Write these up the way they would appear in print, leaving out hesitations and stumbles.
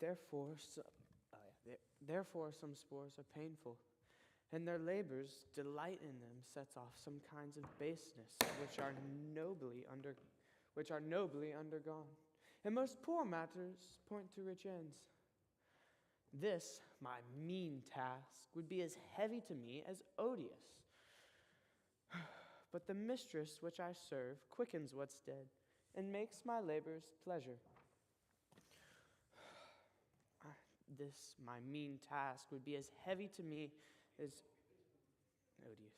Therefore, therefore some spores are painful, and their labors, delight in them, sets off some kinds of baseness which are nobly undergone. And most poor matters point to rich ends. This, my mean task, would be as heavy to me as odious. But the mistress which I serve quickens what's dead, and makes my labors pleasure. This, my mean task, would be as heavy to me as odious.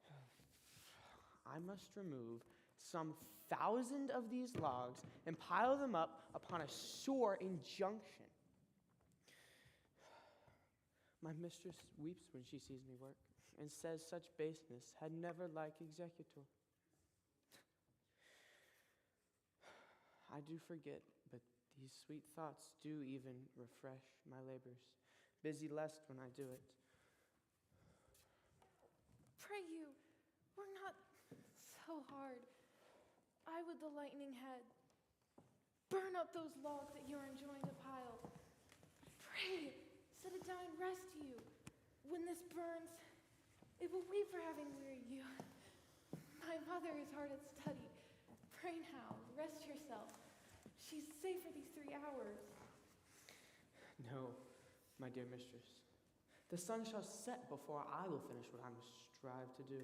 Dang it. I must remove some 1,000 of these logs and pile them up upon a sure injunction. My mistress weeps when she sees me work, and says such baseness had never like executor. I do forget, but these sweet thoughts do even refresh my labors, busy lest when I do it. Pray you, work not so hard. I with the lightning head burn up those logs that you're enjoying to pile. Pray, set it down and rest you. When this burns, it will weep for having wearied you. My mother is hard at study. Pray now, rest yourself. She's safe for these 3 hours. No, my dear mistress. The sun shall set before I will finish what I must strive to do.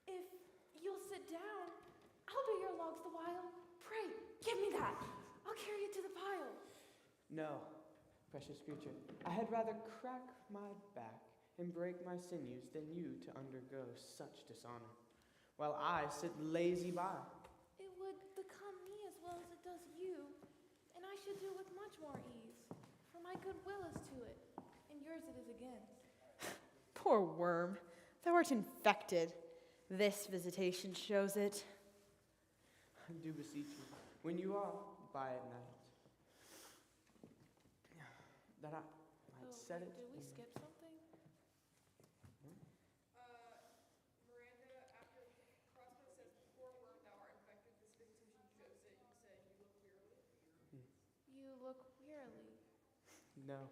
If you'll sit down, I'll do your logs the while. Pray, give me that. I'll carry it to the pile. No, precious creature. I had rather crack my back and break my sinews than you to undergo such dishonor, while I sit lazy by. It would become me as well as it does you, and I should do it with much more ease, for my good will is to it, and yours it is against. Poor worm, thou art infected. This visitation shows it. I do beseech you, when you are by at night, that I might set it. Did we skip something? Miranda, after Crossbow says, poor worm, thou art infected, this visitation shows it, you said you look wearily. You look wearily. No,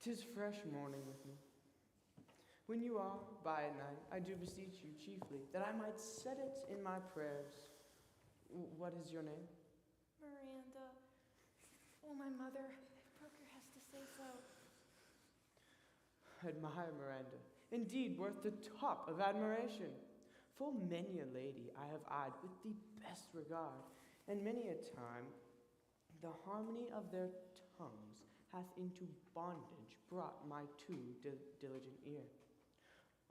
'tis fresh morning with me. When you are by at night, I do beseech you chiefly that I might set it in my prayers. What is your name? Miranda. Oh, my mother, if Brooker has to say so. Admire Miranda, indeed worth the top of admiration. Full many a lady I have eyed with the best regard, and many a time the harmony of their tongues hath into bondage brought my too diligent ear.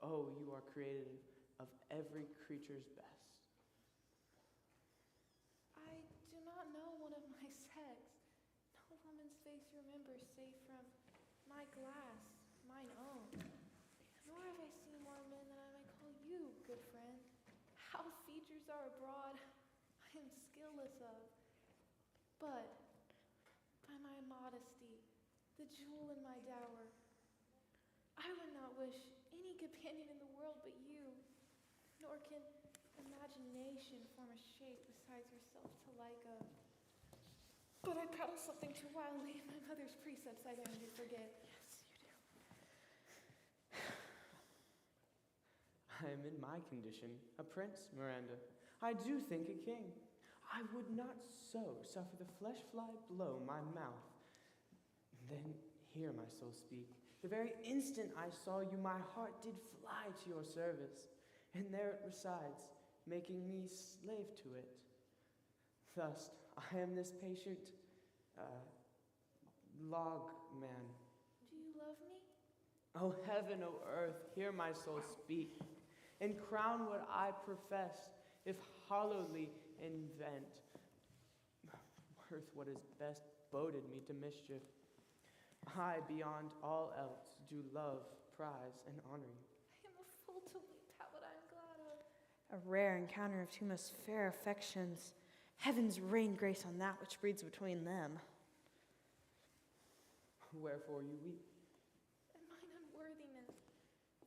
Oh, you are created of every creature's best. I do not know one of my sex. No woman's face remembers save from my glass, mine own. Nor have I seen more men than I may call you, good friend. How features are abroad, I am skilless of. But by my modesty, the jewel in my dower, I would not wish any companion in the world but you, nor can imagination form a shape besides yourself to like of. But I prattle something too wildly, and my mother's precepts I don't forget. Yes, you do. I am in my condition a prince, Miranda. I do think a king. I would not so suffer the flesh fly blow my mouth. Then hear my soul speak. The very instant I saw you, my heart did fly to your service, and there it resides, making me slave to it. Thus, I am this patient log man. Do you love me? O heaven, O earth, hear my soul speak, and crown what I profess, if hollowly invent, worth what is best boded me to mischief. I, beyond all else, do love, prize, and honor you. I am a fool to weep at what I am glad of. A rare encounter of two most fair affections. Heavens rain grace on that which breeds between them. Wherefore you weep? And mine unworthiness,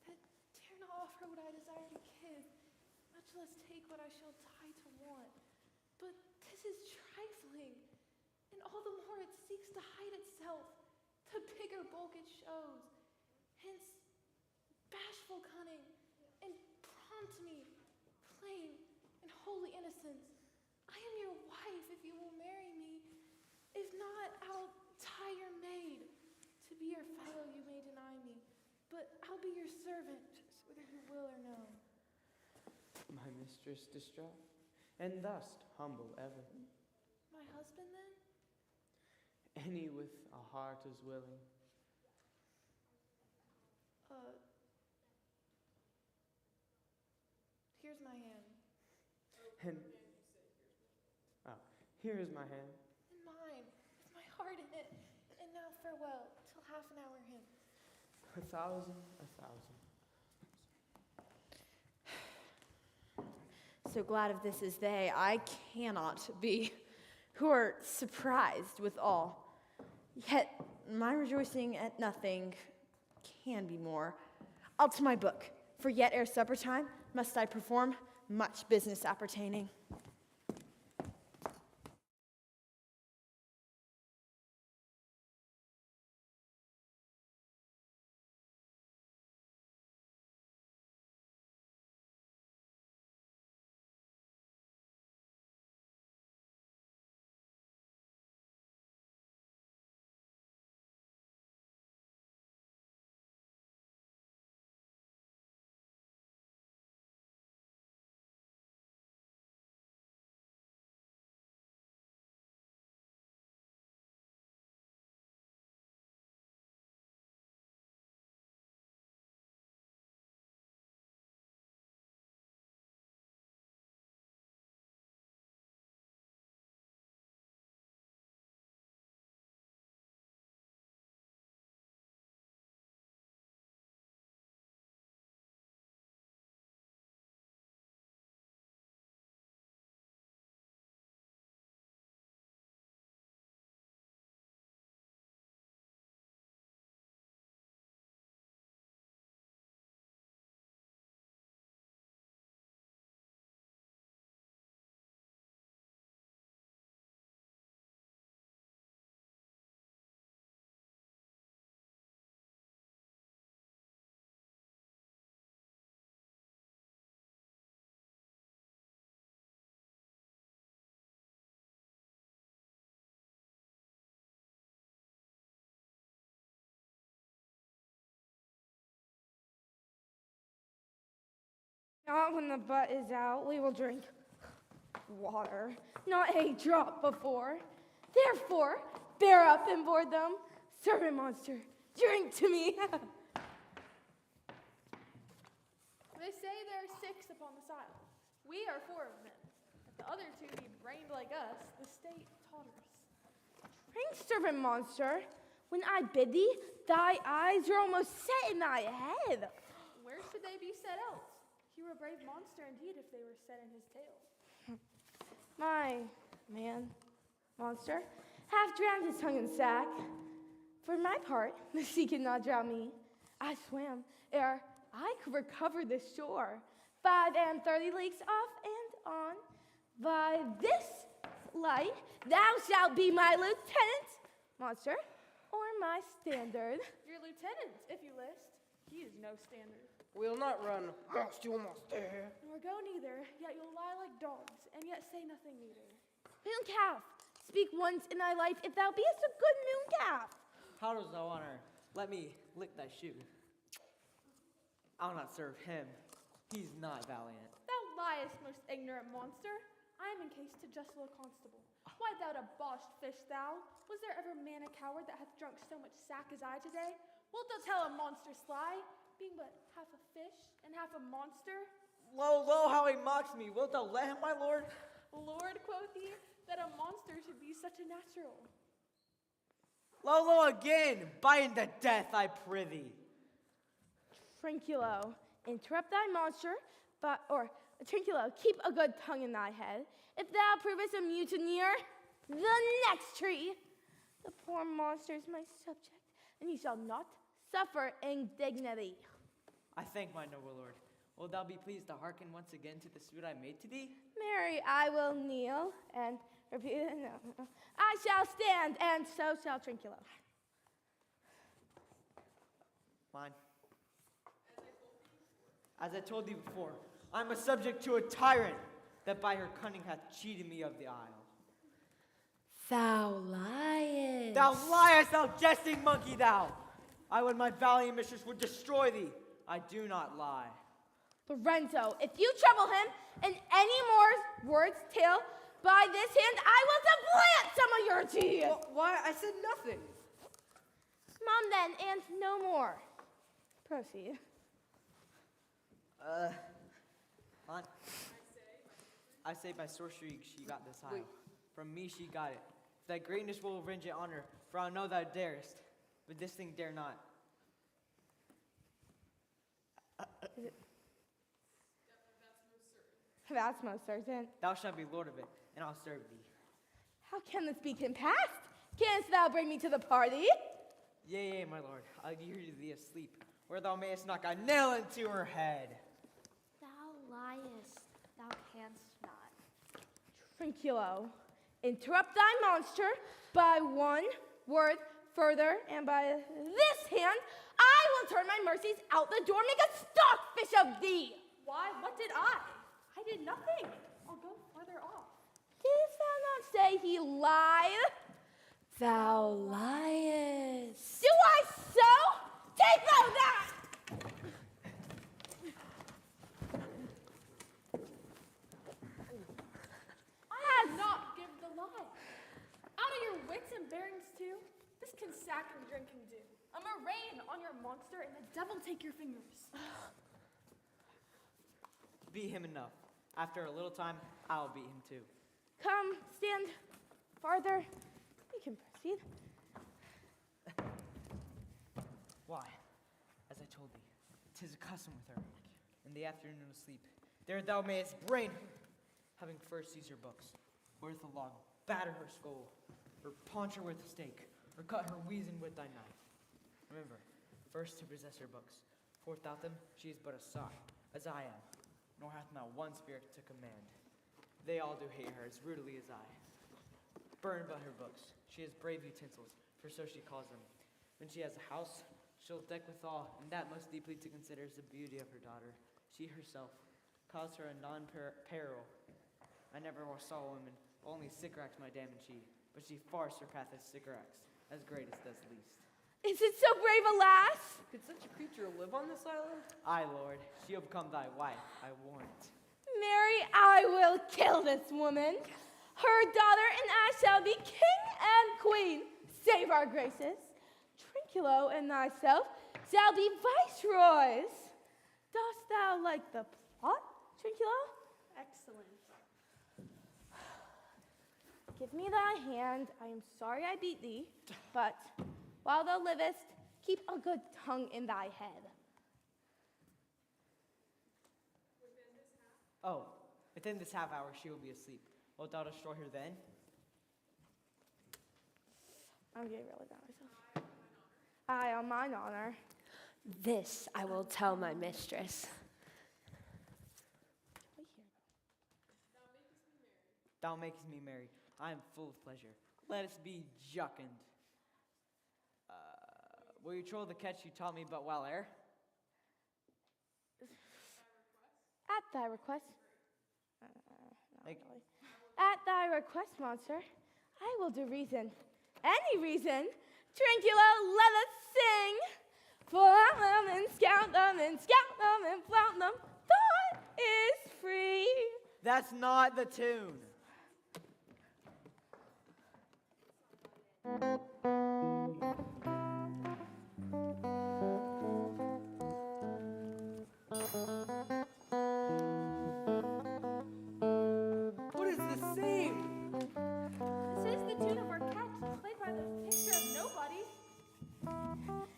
that dare not offer what I desire to give, much less take what I shall die to want. 'tis trifling, and all the more it seeks to hide itself, the bigger bulk it shows. Hence, bashful cunning, and prompt me, plain and holy innocence. I am your wife if you will marry me. If not, I'll tie your maid. To be your fellow you may deny me, but I'll be your servant, whether you will or no. My mistress distraught, and thus humble ever. My husband, then? Any with a heart as willing. Here's my hand. And here is my hand. And mine, with my heart in it. And now farewell, till half an hour hence. 1,000. So glad of this as they, I cannot be, who are surprised with all. Yet my rejoicing at nothing can be more. I'll to my book, for yet ere supper time must I perform much business appertaining. Not when the butt is out, we will drink water, not a drop before. Therefore, bear up and board them. Servant monster, drink to me. They say there are 6 upon this isle. We are 4 of them. If the other 2 be brained like us, the state totters. Drink, servant monster. When I bid thee, thy eyes are almost set in thy head. Where should they be set else? He were a brave monster indeed if they were set in his tail. My man, monster, half drowned his tongue in sack. For my part, the sea could not drown me. I swam ere I could recover this shore. 35 leagues off and on. By this light, thou shalt be my lieutenant, monster, or my standard. Your lieutenant, if you list. He is no standard. We'll not run, whilst you must dare. Nor go neither, yet you'll lie like dogs, and yet say nothing neither. Moon calf, speak once in thy life if thou beest a good moon calf. How dost thou honor? Let me lick thy shoe. I'll not serve him. He's not valiant. Thou liest, most ignorant monster. I am in case to just a constable. Why, thou debauched fish, thou? Was there ever man a coward that hath drunk so much sack as I today? Wilt thou tell a monster sly, being but half a fish and half a monster? Lo, lo, how he mocks me. Wilt thou let him, my lord? Lord, quoth he, that a monster should be such a natural. Lo, lo, again. Bite to death, I prithee. Trinculo, interrupt thy monster, Trinculo, keep a good tongue in thy head. If thou provest a mutineer, the next tree. The poor monster is my subject, and he shall not suffer indignity. I thank my noble lord. Wilt thou be pleased to hearken once again to the suit I made to thee? Mary, I will kneel and Repeat it. No. I shall stand, and so shall Trinculo. Mine. As I told thee before, I'm a subject to a tyrant that by her cunning hath cheated me of the isle. Thou liest. Thou liest, thou jesting monkey, thou! I would my valiant mistress would destroy thee. I do not lie. Lorenzo, if you trouble him in any more words, tale, by this hand I will supplant some of your teeth. Well, why? I said nothing. Mom, then, and no more. Proceed. Aunt, I say by sorcery she got this isle. From me she got it. Thy greatness will avenge it on her, for I know thou darest, but this thing dare not. That's most certain. Thou shalt be lord of it, and I'll serve thee. How can this be compassed? Canst thou bring me to the party? Yea, my lord, I'll hear thee asleep, where thou mayest knock a nail into her head. Thou liest, thou canst not. Trinculo, interrupt thy monster by one word further, and by this hand I will turn my mercies out the door, make a stockfish of thee. Why? What did I? I did nothing. I'll go further off. Didst thou not say he lied? Thou liest. Do I so? Take thou that! I did not give the lie. Out of your wits and bearings too. This can sack and drink can do. A murrain on your monster and the devil take your fingers. Beat him enough. After a little time, I'll beat him too. Come, stand farther. You can proceed. Why? As I told thee, 'tis a custom with her. In the afternoon of sleep, there thou mayest brain her, having first seized her books, or with a log, batter her skull, or paunch her with a stake, or cut her weazen with thy knife. Remember, first to possess her books, for without them she is but a sot, as I am, nor hath not one spirit to command. They all do hate her as rudely as I. Burn but her books. She has brave utensils, for so she calls them. When she has a house, she'll deck withal, and that most deeply to consider is the beauty of her daughter. She herself caused her a non-peril. I never more saw a woman, only Sycorax my dam and she, but she far surpasseth Sycorax, as greatest as least. Is it so brave a lass? Could such a creature live on this island? Aye, Lord, she'll become thy wife, I warrant. Mary, I will kill this woman, her daughter, and I shall be king and queen. Save our graces. Trinculo and thyself shall be viceroys. Dost thou like the plot, Trinculo? Excellent. Give me thy hand. I am sorry I beat thee, but while thou livest, keep a good tongue in thy head. Oh, within this half hour she will be asleep. Wilt thou destroy her then? I'm getting really bad myself. I, on mine honor. This I will tell my mistress. Thou makest me merry. I am full of pleasure. Let us be jocund. Will you troll the catch you taught me but while ere? At thy request. Not Like- really. At thy request, monster, I will do reason. Any reason. Trinculo, let us sing. Flout them and scout them and scout them and flout them. Thought is free. That's not the tune. What is this same? This is the tune of our catch, played by the picture of nobody.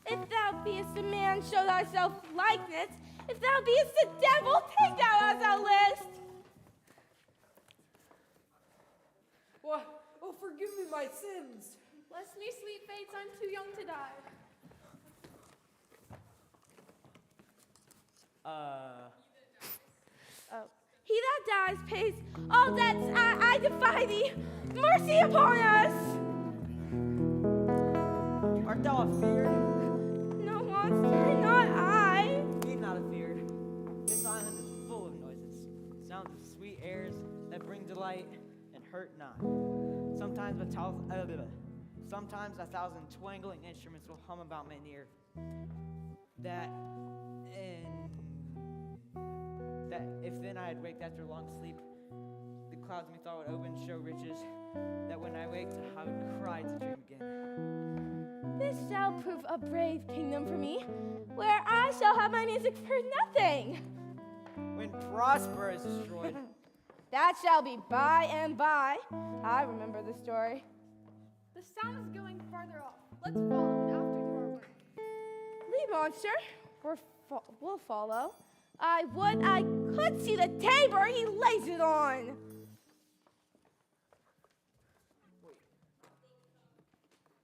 If thou beest a man, show thyself likeness. If thou beest a devil, take thou as thou list. What? Oh, forgive me my sins. Bless me, sweet fates, I'm too young to die. Oh. He that dies pays all debts. I defy thee. Mercy upon us! Art thou afeard? No, monster, not I. Be not afeard. This island is full of noises, sounds of sweet airs that bring delight and hurt not. Sometimes a thousand twangling instruments will hum about my ear. That if then I had waked after long sleep, the clouds methought would open, show riches, that when I waked, I would cry to dream again. This shall prove a brave kingdom for me, where I shall have my music for nothing. When Prosper is destroyed, That shall be by and by. I remember the story. The sound is going farther off. Let's follow it after do our work. Lead, monster. We'll follow. I would I could see the tabor he lays it on.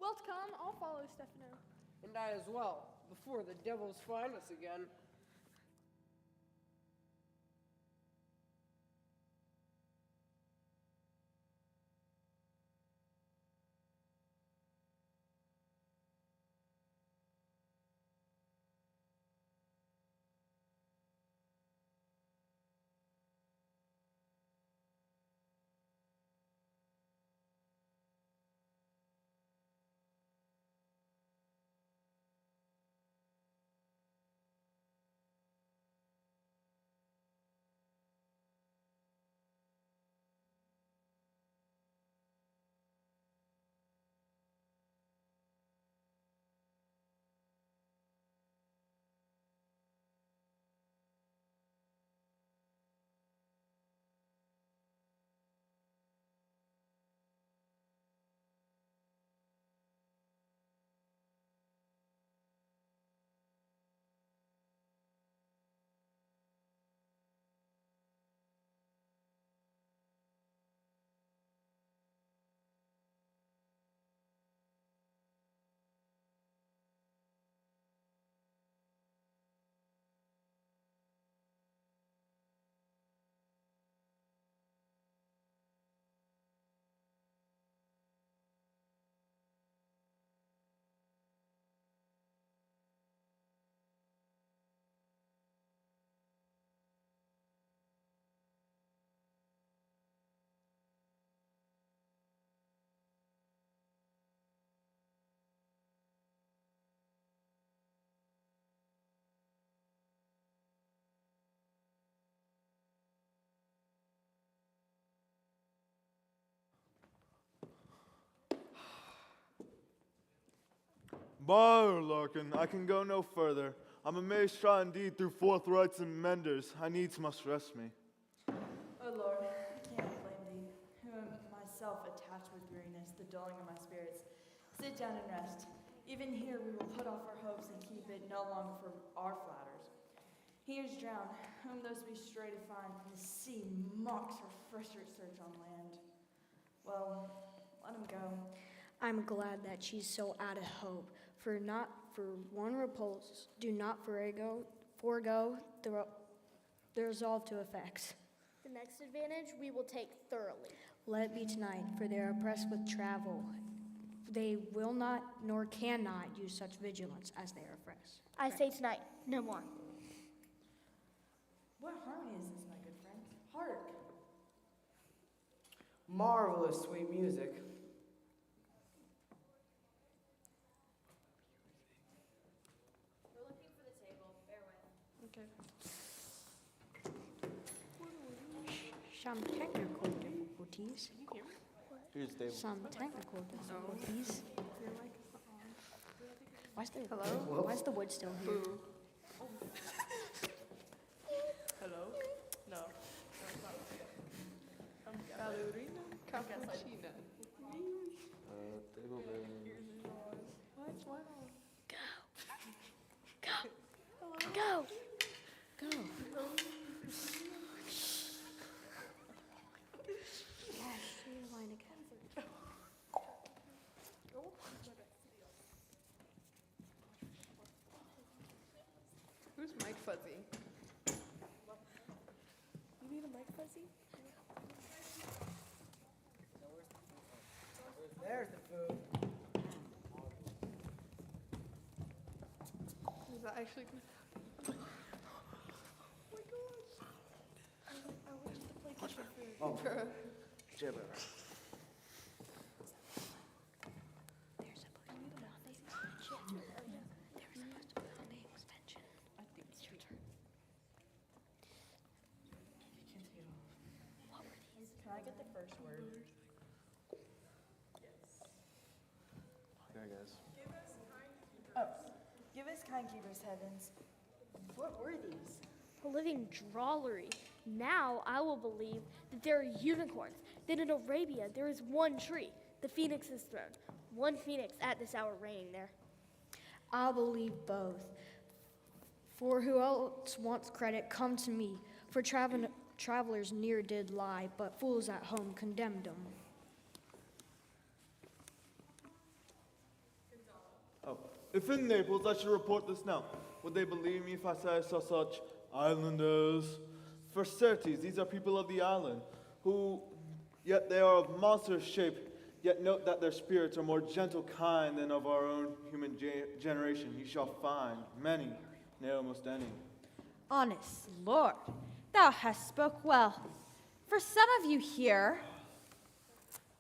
Wilt come? I'll follow Stefano. And I as well, before the devils find us again. Bar, Larkin, I can go no further. I'm a maestro indeed through forthrights and menders. I needs must rest me. O Lord, I cannot blame thee, who am myself attached with weariness, the dulling of my spirits. Sit down and rest. Even here we will put off our hopes and keep it no longer for our flatters. He is drowned, whom those we stray to find. The sea mocks her frustrate search on land. Well, let him go. I'm glad that she's so out of hope, for not for one repulse, do not forego the resolve to effects. The next advantage we will take thoroughly. Let it be tonight, for they are oppressed with travel. They will not, nor cannot, use such vigilance as they are oppressed. I say tonight, no more. What harmony is this, my good friend? Hark! Marvelous sweet music. Some technical difficulties. Here's David. Some technical difficulties. Why's the wood still here? Hello? No. Ballerina cappuccino. Table bed. Go! Who's Mike Fuzzy? You need a Mike Fuzzy? There's the food. Is that actually going to happen? Oh my gosh. I want you to play kitchen food. Oh, Jibber. Can I get the first word? There, guys. Give us kind keepers, heavens. What were these? A living drollery. Now I will believe that there are unicorns, that in Arabia there is one tree, the phoenix's throne. One phoenix at this hour reigning there. I'll believe both. For who else wants credit, come to me. For travelers near did lie, but fools at home condemned them. Oh, if in Naples, I should report this now. Would they believe me if I say I saw such islanders? For certes, these are people of the island, who, yet they are of monstrous shape, yet note that their spirits are more gentle kind than of our own human generation. You shall find many, nay, almost any. Honest Lord, thou hast spoke well. For some of you here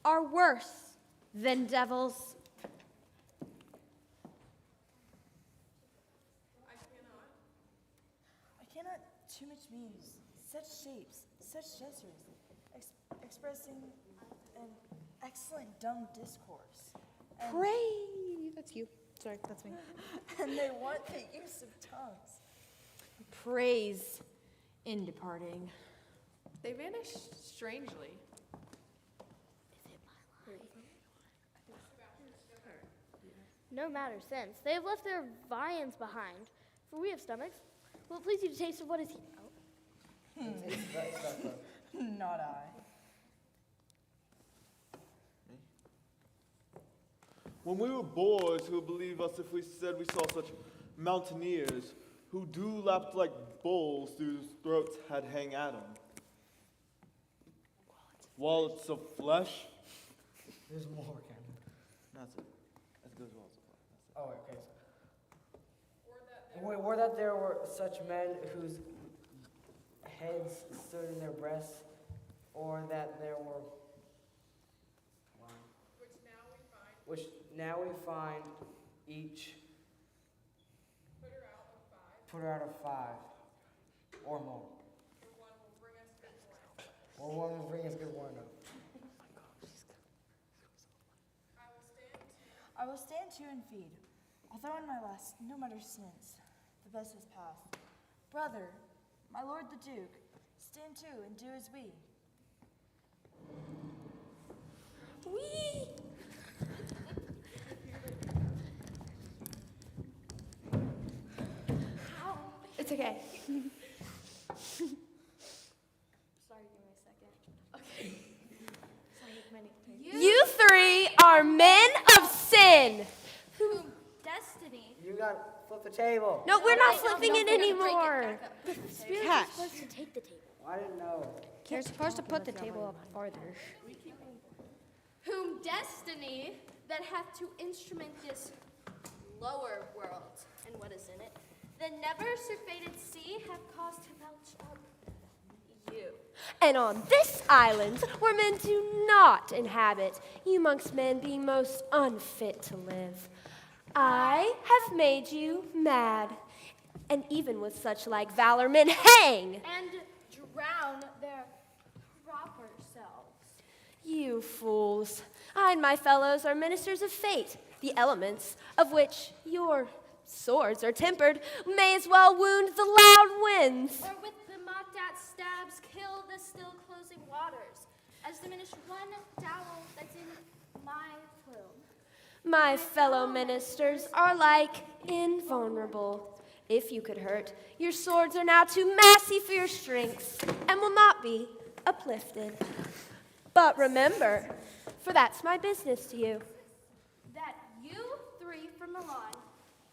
are worse than devils. I cannot too much muse. Such shapes, such gestures, expressing an excellent dumb discourse. Pray. That's you. Sorry, that's me. And they want the use of tongues. Praise in departing. They vanished strangely. No matter since. They have left their viands behind. For we have stomachs. Will it please you to taste of what is here? Not I. When we were boys, who would believe us if we said we saw such mountaineers who do lapped like bulls whose throats had hang at 'em? Wallets of flesh? There's more, Cameron. That's it. That's good wallets of flesh. That's it. Oh, okay. Or that there were such men whose heads stood in their breasts, or that there were. Which now we find each. Put her out of five. Or more. Or one will bring us good wine. I will stand to and feed. Although in my last, no matter since, the best has passed. Brother, my lord the Duke, stand to and do as we. Wee! It's okay. Sorry, give me a second. Okay. Sorry, my name. You three are men of sin. Whom destiny. You gotta flip the table. No, we're not No, flipping no, it we're gonna break it anymore. back up. The spirit is Cash. supposed to take the table. I didn't know. You're supposed to put the table up farther. Whom destiny that hath to instrument this lower world and what is in it, the never surfeited sea hath caused to belch up you. And on this island, where men do not inhabit, you amongst men being most unfit to live, I have made you mad, and even with such like valor men hang. And drown their proper selves. You fools, I and my fellows are ministers of fate, the elements of which your swords are tempered may as well wound the loud winds. Or with the mocked at stabs kill the still closing waters, as diminish one dowel that's in my plume. My fellow ministers are like invulnerable. If you could hurt, your swords are now too massy for your strengths and will not be uplifted. But remember, for that's my business to you. That you three from Milan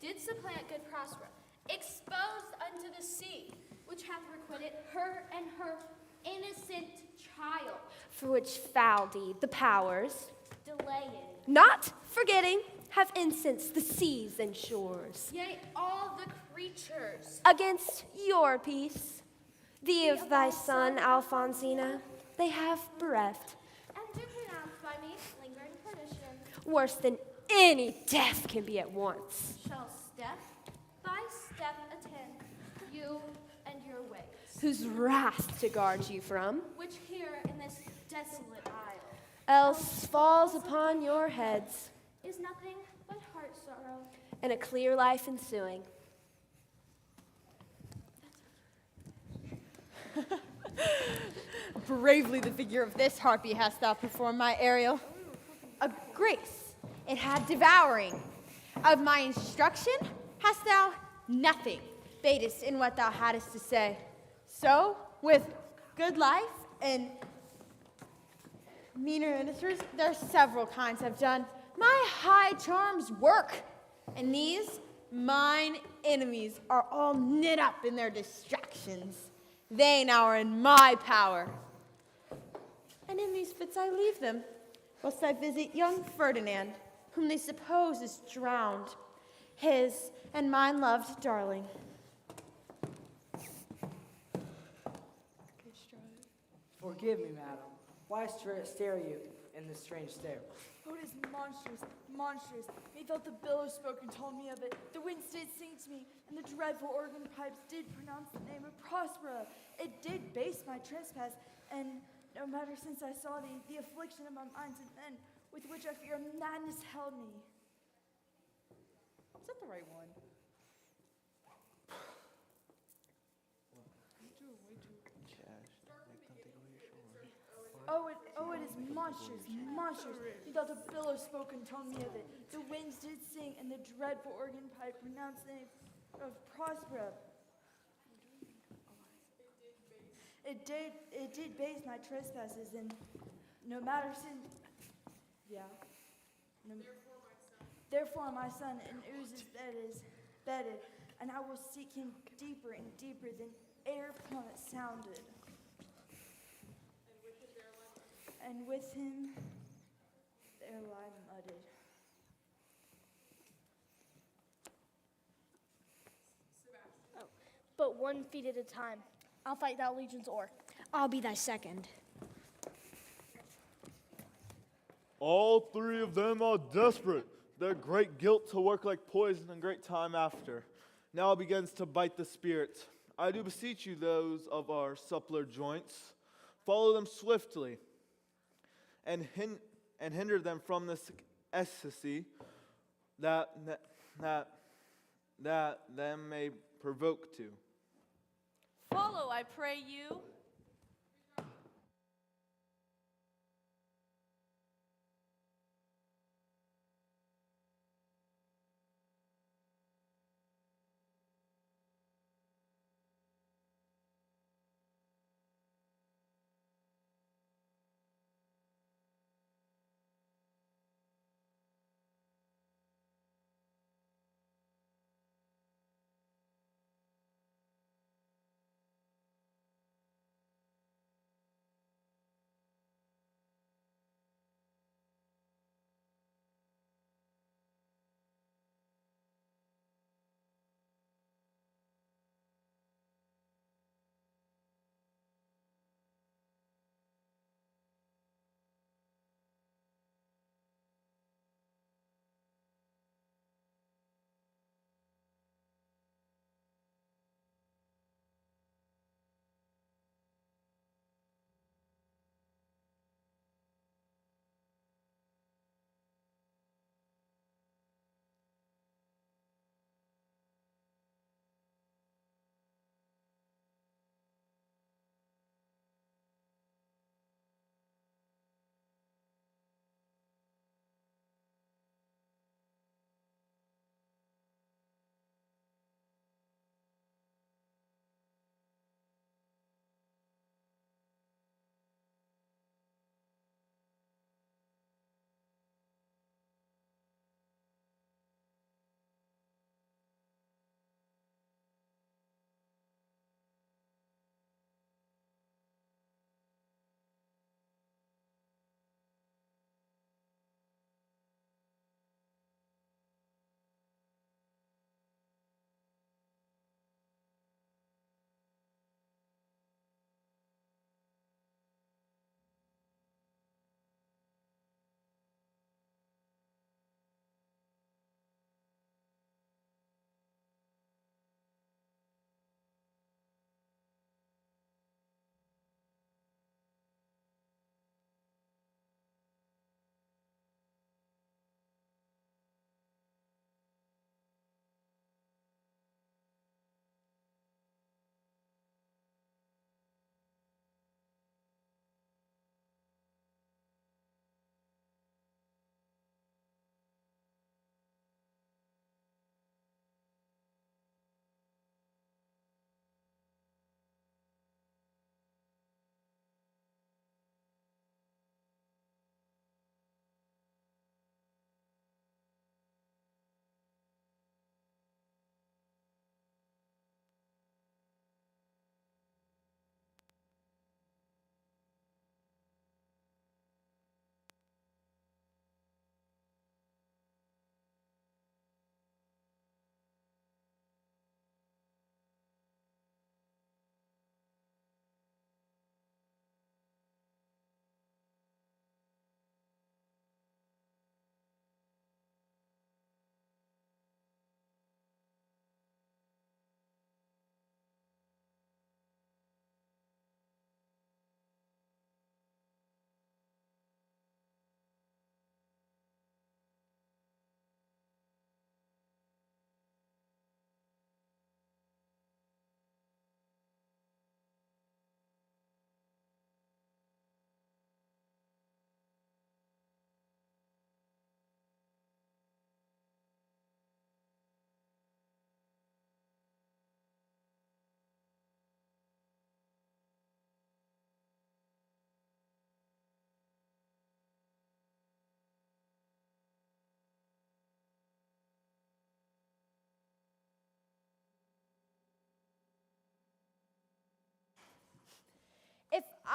did supplant good Prospero, exposed unto the sea, which hath requited her and her innocent child, For which foul deed the powers delaying not forgetting, have incensed the seas and shores. Yea, all the creatures. Against your peace, thee of thy son, Alfonsina, they have bereft, And do pronounce by me lingering perdition. worse than any death can be at once. Shall step by step attend you and your ways, Whose wrath to guard you from, which here in this desolate isle else falls upon your heads, is nothing but heart sorrow. and a clear life ensuing. Bravely the figure of this harpy hast thou performed, my Ariel. A grace it had devouring. Of my instruction hast thou nothing badest in what thou hadst to say. So, with good life and meaner ministers, there are several kinds I've done. My high charms work, and these, mine enemies, are all knit up in their distractions. They now are in my power. And in these fits I leave them, whilst I visit young Ferdinand, whom they suppose is drowned, his and mine loved darling. Forgive me, madam. Why stare you in this strange stare? Oh, it is monstrous, monstrous. Methought the billows spoke and told me of it. The winds did sing to me, and the dreadful organ pipes did pronounce the name of Prospera. It did base my trespass, and no matter since I saw thee, the affliction of my minds and men, with which I fear madness held me. Is that the right one? Oh, it is monstrous, monstrous. Methought the billows spoke and told me of it. The winds did sing, and the dreadful organ pipe pronounced the name of Prospera. It did base my trespasses, and no matter sin. Yeah. No, therefore, my son in Uz's bed is bedded, and I will seek him deeper and deeper than air plummet sounded. And with him, there lie mudded. But 1 feet at a time. I'll fight thou legion's oar. I'll be thy second. All three of them are desperate. Their great guilt to work like poison and great time after. Now begins to bite the spirit. I do beseech you, those of our suppler joints, follow them swiftly, and hinder them from this ecstasy that them may provoke to. Follow, I pray you.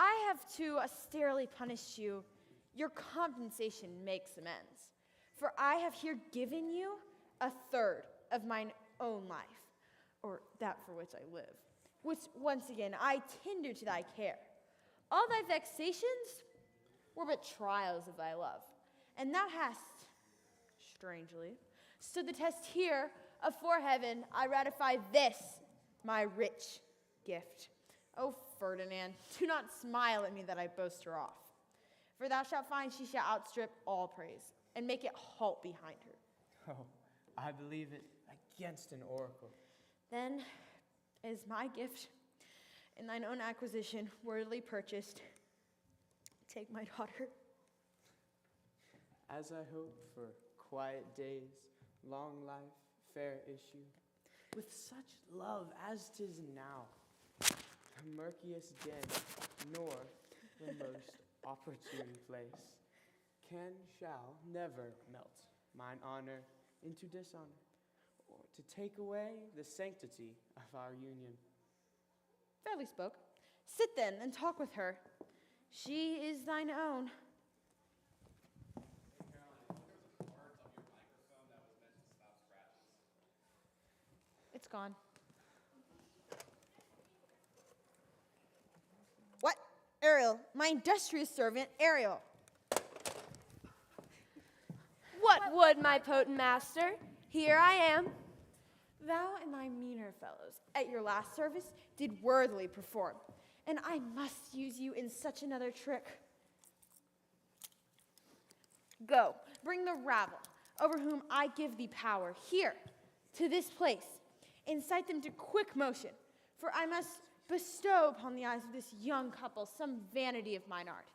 I have too austerely punished you, your compensation makes amends. For I have here given you a third of mine own life, or that for which I live, which once again I tender to thy care. All thy vexations were but trials of thy love, and thou hast, strangely, stood the test here. Afore heaven, I ratify this, my rich gift. O Ferdinand, do not smile at me that I boast her off. For thou shalt find she shall outstrip all praise, and make it halt behind her. Oh, I believe it against an oracle. Then is my gift, in thine own acquisition, worthily purchased. Take my daughter. As I hope for quiet days, long life, fair issue, with such love as 'tis now, the murkiest den, nor the most opportune place, shall never melt mine honor into dishonor, or to take away the sanctity of our union. Fairly spoke. Sit then and talk with her. She is thine own. It's gone. What? Ariel, my industrious servant, Ariel. What would my potent master? Here I am. Thou and thy meaner fellows at your last service did worthily perform, and I must use you in such another trick. Go, bring the rabble, over whom I give thee power, here, to this place. Incite them to quick motion, for I must bestow upon the eyes of this young couple some vanity of mine art.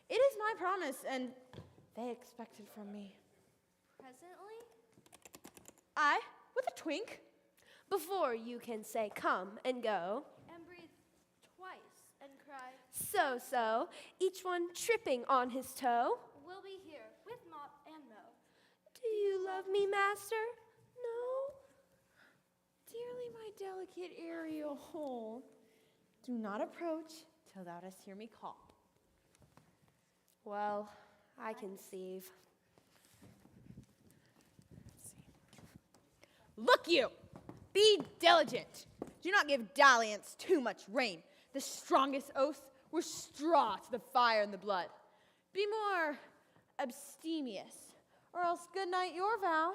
It is my promise, and they expect it from me. Presently? I, with a twink. Before you can say come and go, And breathe twice and cry, so, each one tripping on his toe. we'll be here with mop and mow. Do you love me, master? No? Dearly, my delicate Ariel, do not approach till thou dost hear me call. Well, I conceive. Look you! Be diligent. Do not give dalliance too much rein. The strongest oath were straw to the fire and the blood. Be more abstemious, or else good night your vow.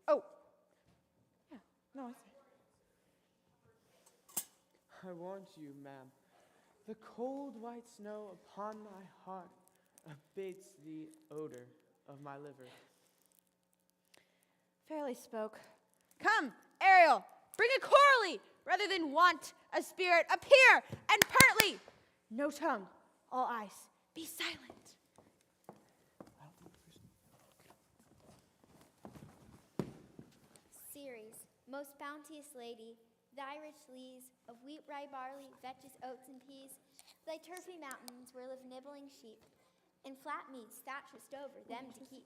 Oh. Yeah, no, I see. I warrant you, ma'am, the cold white snow upon my heart abates the odor of my liver. Fairly spoke. Come, Ariel, bring a Coralie, rather than want a spirit. Appear, and partly. No tongue, all eyes. Be silent. Ceres, most bounteous lady, thy rich lees of wheat, rye, barley, vetches, oats, and peas, thy turfy mountains where live nibbling sheep, and flat meads thatchest over them to keep.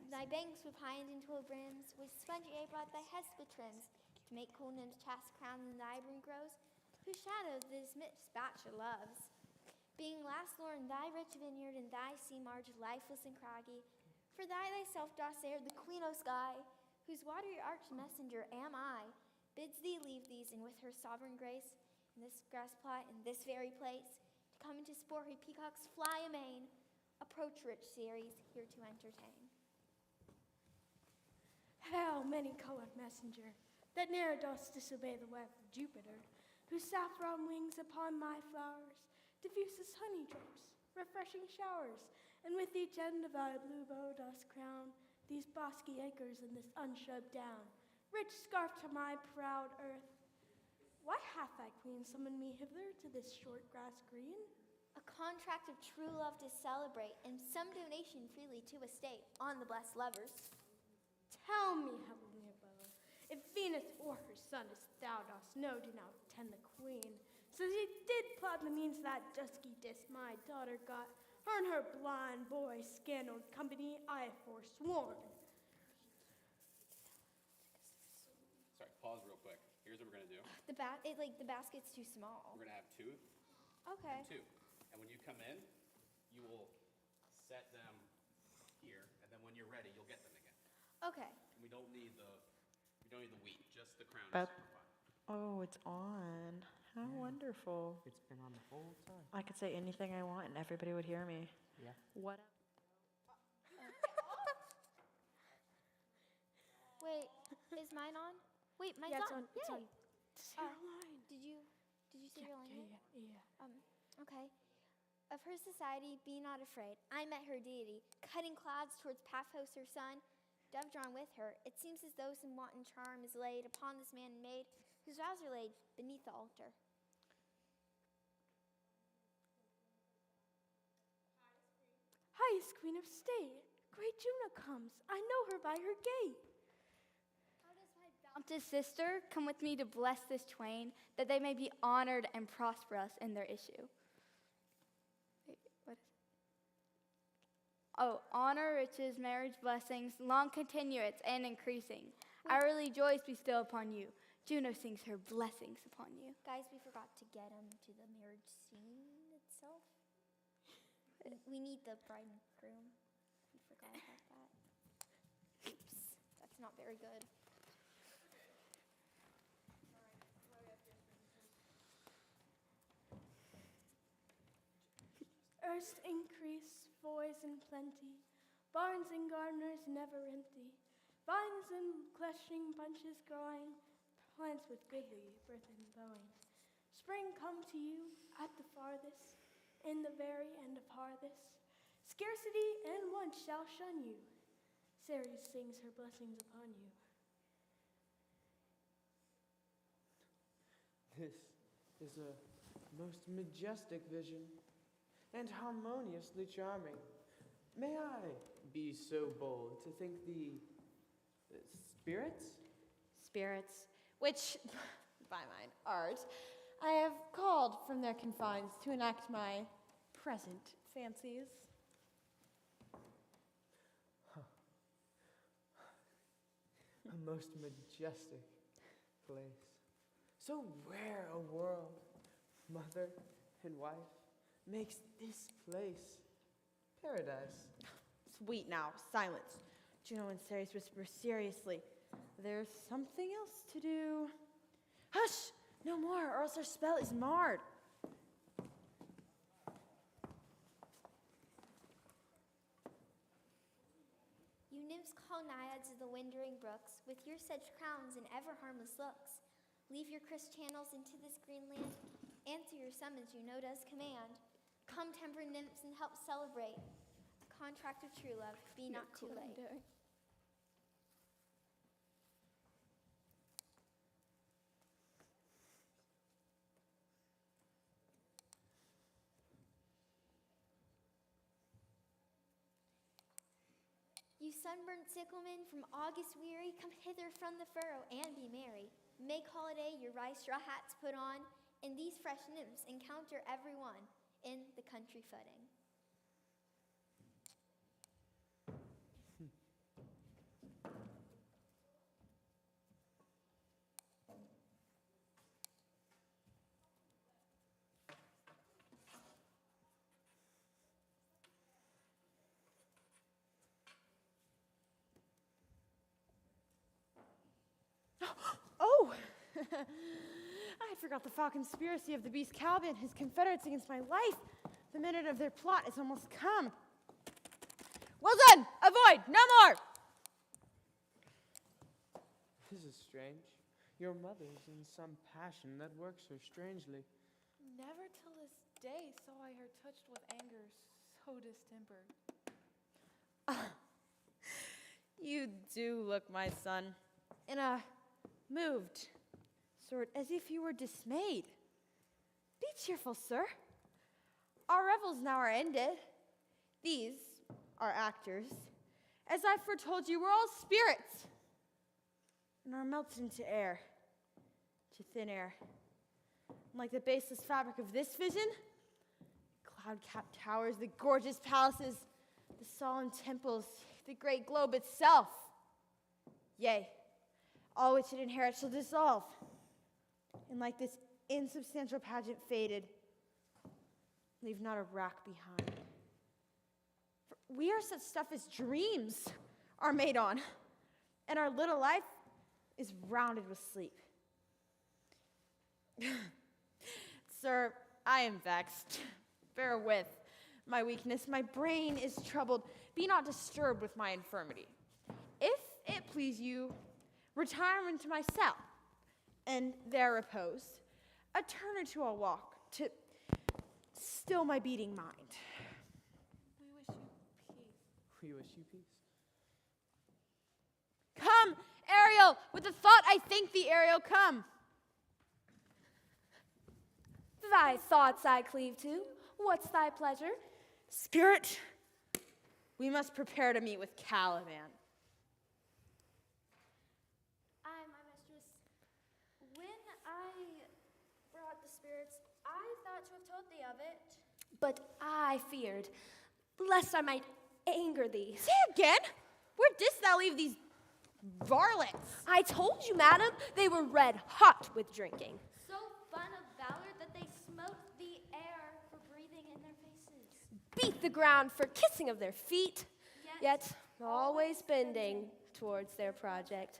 Thy banks with high and into brims, with spongy abroad thy Hesper trims, to make cool nymphs chaste crown in thy broom grows, whose shadow this midst bachelor loves. Being last lorn thy rich vineyard and thy sea marge lifeless and craggy, for thyself dost air the queen o' sky, whose watery arched messenger am I, bids thee leave these and with her sovereign grace, in this grass plot, in this very place, to come into sport her peacocks fly amain. Approach, rich Ceres, here to entertain. Hail, many-colored messenger, that ne'er dost disobey the web of Jupiter, whose saffron wings upon my flowers diffuses honey drops, refreshing showers, and with each end of thy blue bow dost crown these bosky acres and this unshrubed down, rich scarf to my proud earth. Why hath thy queen summoned me hither to this short grass green? A contract of true love to celebrate, and some donation freely to a state on the blessed lovers. Tell me, heavenly abode, if Venus or her son, as thou dost know, do now attend the queen, so she did plot the means that dusky disk my daughter got, her and her blind boy scandaled company I forsworn. pause real quick. Here's what we're gonna do. The basket's too small. We're gonna have two. Okay. Two. And when you come in, you will set them here, and then when you're ready, you'll get them again. Okay. And we don't need the wheat, just the crown. But, oh, it's on. How wonderful. It's been on the whole time. I could say anything I want and everybody would hear me. Yeah. What? Wait, is mine on? Wait, mine's Yeah, it's on. on. It's Yay. on. Caroline. Did you say your line? Yeah. Okay. Of her society, be not afraid. I met her deity, cutting clouds towards Paphos, her son, dove drawn with her. It seems as though some wanton charm is laid upon this man and maid, whose vows are laid beneath the altar. Highest Queen of State, great Juno comes. I know her by her gait. How does my bounteous sister come with me to bless this twain, that they may be honored and prosperous in their issue? Wait, what is it? Oh, honor, riches, marriage, blessings, long continuance and increasing. Hourly joys bestow upon you. Juno sings her blessings upon you. Guys, we forgot to get him to the marriage scene itself. We need the bride and groom. We forgot about that. Oops, that's not very good. Earth's increase, boys in plenty, barns and gardeners never empty, vines and clustering bunches growing, plants with goodly birth and bowing. Spring come to you at the farthest, in the very end of harvest. Scarcity and want shall shun you. Ceres sings her blessings upon you. This is a most majestic vision and harmoniously charming. May I be so bold to think the spirits? Spirits, which, by mine art, I have called from their confines to enact my present fancies. A most majestic place. So rare a world, mother and wife, makes this place paradise. Sweet now, silence. Juno and Ceres whisper seriously. There's something else to do. Hush! No more, or else our spell is marred. You nymphs call naiads of the wandering brooks, with your sedge crowns and ever harmless looks. Leave your crisp channels into this green land. Answer your summons, you know does command. Come, tempered nymphs, and help celebrate a contract of true love. Be not too late. You sunburnt sicklemen from August weary, come hither from the furrow and be merry. Make holiday your rye straw hats put on, and these fresh nymphs encounter every one in the country footing. Oh! I forgot the foul conspiracy of the beast Calvin and his confederates against my life. The minute of their plot is almost come. Well done! Avoid! No more! This is strange. Your mother's in some passion that works her strangely. Never till this day saw I her touched with anger so distempered. You do look, my son, in a moved sort, as if you were dismayed. Be cheerful, sir. Our revels now are ended. These are actors. As I foretold you, we're all spirits, and are melted into air, to thin air. And like the baseless fabric of this vision, cloud-capped towers, the gorgeous palaces, the solemn temples, the great globe itself. Yea, all which it inherits shall dissolve. And like this insubstantial pageant faded, leave not a rack behind. For we are such stuff as dreams are made on, and our little life is rounded with sleep. Sir, I am vexed. Bear with my weakness. My brain is troubled. Be not disturbed with my infirmity. If it please you, retire into my cell, and there repose. A turn or two I'll walk to still my beating mind. We wish you peace. We wish you peace. Come, Ariel, with the thought I think thee, Ariel, come. Thy thoughts I cleave to. What's thy pleasure? Spirit, we must prepare to meet with Caliban. Aye, my mistress. When I brought the spirits, I thought to have told thee of it. But I feared, lest I might anger thee. Say again? Where didst thou leave these varlets? I told you, madam, they were red hot with drinking. So fun of valor that they smote the air for breathing in their faces. Beat the ground for kissing of their feet, yet always bending towards their project.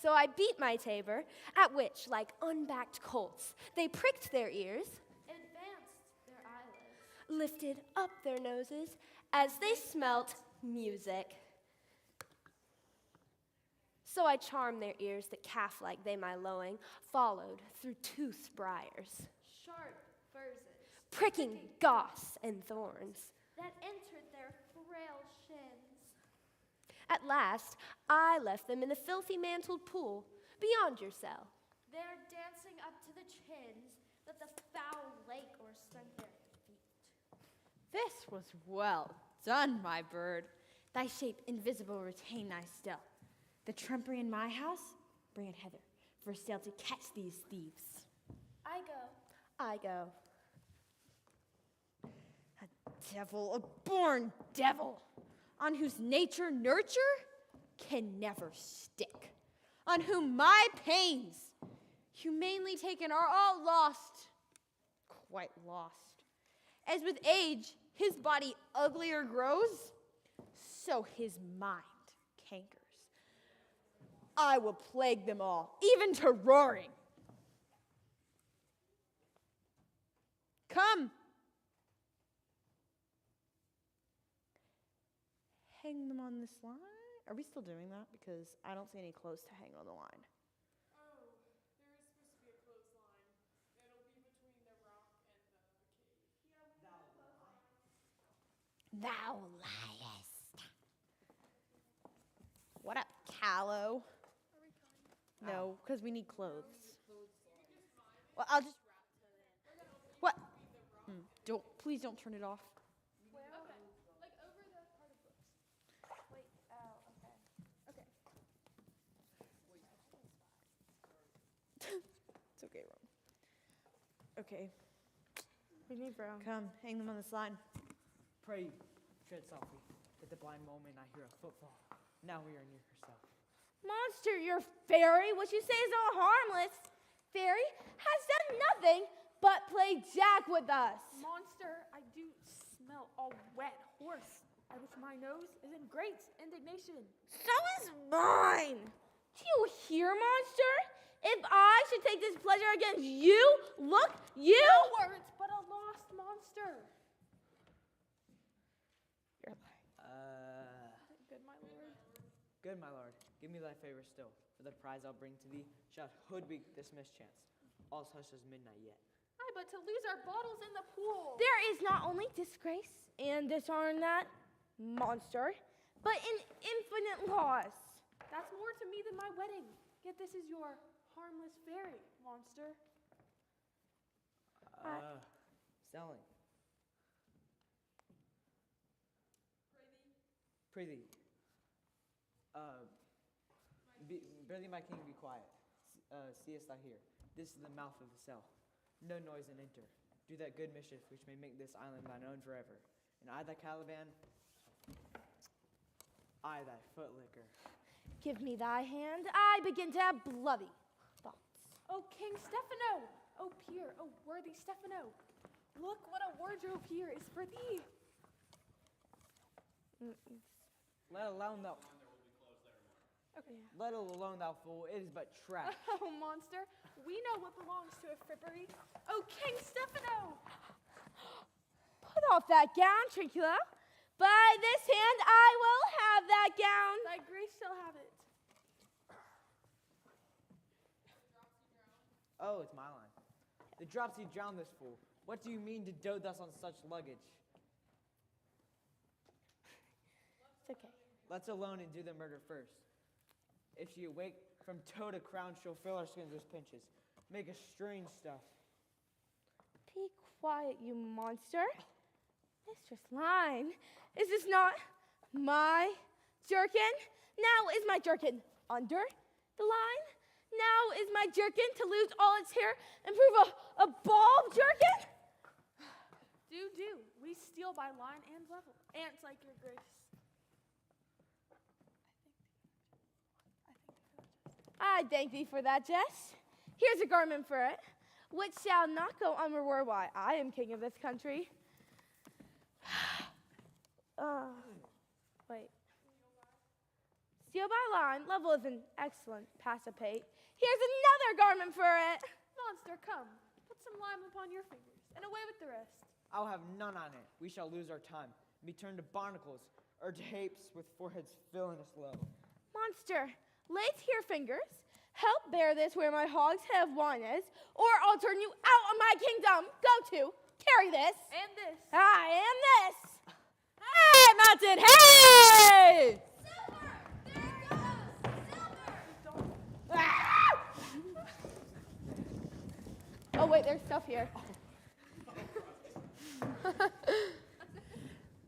So I beat my tabor, at which, like unbacked colts, they pricked their ears, Advanced their eyelids. lifted up their noses as they smelt music. So I charmed their ears that calf-like they my lowing followed through tooth briars, Sharp furzes. pricking goss and thorns. That entered their frail shins. At last, I left them in the filthy mantled pool beyond your cell. They're dancing up to the chins that the foul lake o'erstunk their feet. This was well done, my bird. Thy shape invisible retain thy still. The trumpery in my house, bring it hither, for sail to catch these thieves. I go. I go. A devil, a born devil, on whose nature nurture can never stick, on whom my pains, humanely taken, are all lost, quite lost. As with age his body uglier grows, so his mind cankers. I will plague them all, even to roaring. Come. Hang them on this line? Are we still doing that? Because I don't see any clothes to hang on the line. Oh, there is supposed to be a clothesline. It'll be between the rock and the cave. Thou liest. What up, Callow? No, because we need clothes. Well, I'll just. What? Please don't turn it off. Okay, like over the part of books. Wait, oh, okay. It's okay, Ron. Okay, We need brown. come, hang them on this line. Pray, tread softly, that the blind moment I hear a footfall. Now we are near herself. Monster, you're fairy. What you say is all harmless. Fairy has done nothing but play jack with us. Monster, I do smell a wet horse, at which my nose is in great indignation. So is mine. Do you hear, monster? If I should take this pleasure against you, look, you. No words, but a lost monster. You're lying. Good, my lord. Good, my lord, give me thy favor still, for the prize I'll bring to thee shall hoodwink this mischance. All's hush as midnight yet. Aye, but to lose our bottles in the pool. There is not only disgrace and dishonor in that, monster, but an infinite loss. That's more to me than my wedding. Yet this is your harmless fairy, monster. Selling. Prithee. Bear thee, my king, be quiet. Seest thou here? This is the mouth of the cell. No noise and enter. Do that good mischief which may make this island thine own forever. And I thy Caliban, I thy foot licker. Give me thy hand. I begin to have bloody thoughts. O King Stephano, O peer, O worthy Stephano, look what a wardrobe here is for thee. Let alone thou. Okay. Let alone thou fool, it is but trash. Oh, monster, we know what belongs to a frippery. O King Stephano! Put off that gown, Trincula. By this hand, I will have that gown. Thy grace shall have it. Oh, it's my line. The dropsy drowned this fool. What do you mean to dote thus on such luggage? It's okay. Let's alone and do the murder first. If she awake from toe to crown, she'll fill our skins with pinches. Make us strange stuff. Be quiet, you monster. Mistress Line, is this not my jerkin? Now is my jerkin under the line? Now is my jerkin to lose all its hair and prove a bald jerkin? Do. We steal by line and level. Ants like your grace. I thank thee for that jest. Here's a garment for it, which shall not go unrewarded while I am king of this country. Wait. Steal by line, level is an excellent passipate. Here's another garment for it. Monster, come. Put some lime upon your fingers, and away with the rest. I'll have none on it. We shall lose our time, and be turned to barnacles, or to apes with foreheads villainous low. Monster, lay here fingers. Help bear this where my hog's head of wine is, or I'll turn you out of my kingdom. Go to, carry this. And this. I am this. Hey, Mountain, hey! Silver! There it goes! Silver! Ah! Oh, wait, there's stuff here.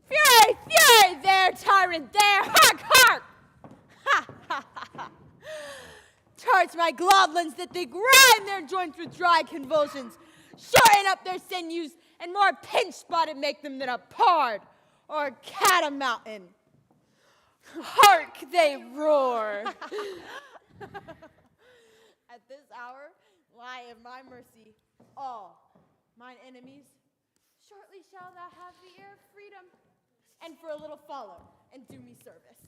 Fury, fury, there, tyrant, there, hark, hark! Ha, ha, ha, ha. Charge my glovelins that they grind their joints with dry convulsions, shorten up their sinews, and more pinch-spotted make them than a pard or a catamountain. Hark, they roar. At this hour lie at my mercy all mine enemies. Shortly shall thou have the air of freedom, and for a little follow and do me service.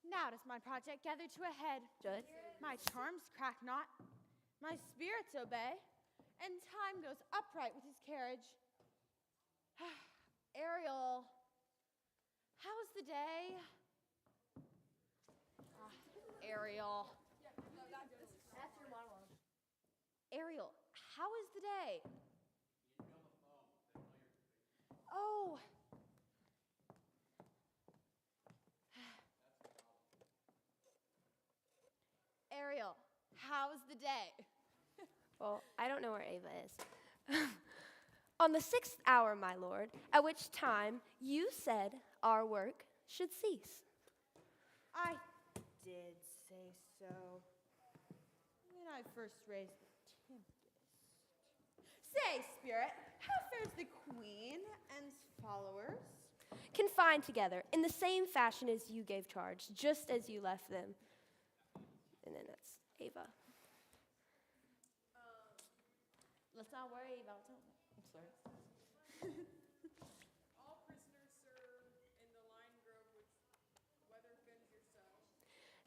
Now does my project gather to a head. Judge? My charms crack not, my spirits obey, and time goes upright with his carriage. Ariel, how's the day? Ariel. That's your monologue. Ariel, how is the day? Oh. Ariel, how's the day? Well, I don't know where Ava is. On the 6th hour, my lord, at which time you said our work should cease. I did say so when I first raised the Tempest. Say, spirit, how fares the queen and followers? Confined together in the same fashion as you gave charge, just as you left them. And then that's Ava. let's not worry about something. I'm sorry. All prisoners serve in the line grove which weather fins yourself.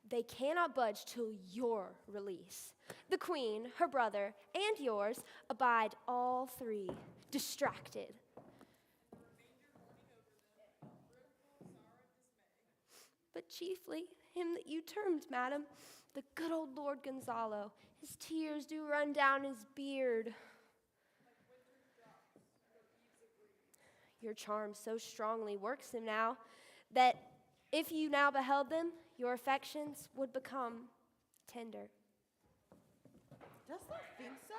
They cannot budge till your release. The queen, her brother, and yours abide all three, distracted. But chiefly him that you termed, madam, the good old Lord Gonzalo. His tears do run down his beard. Your charm so strongly works him now that if you now beheld them, your affections would become tender. Does that think so?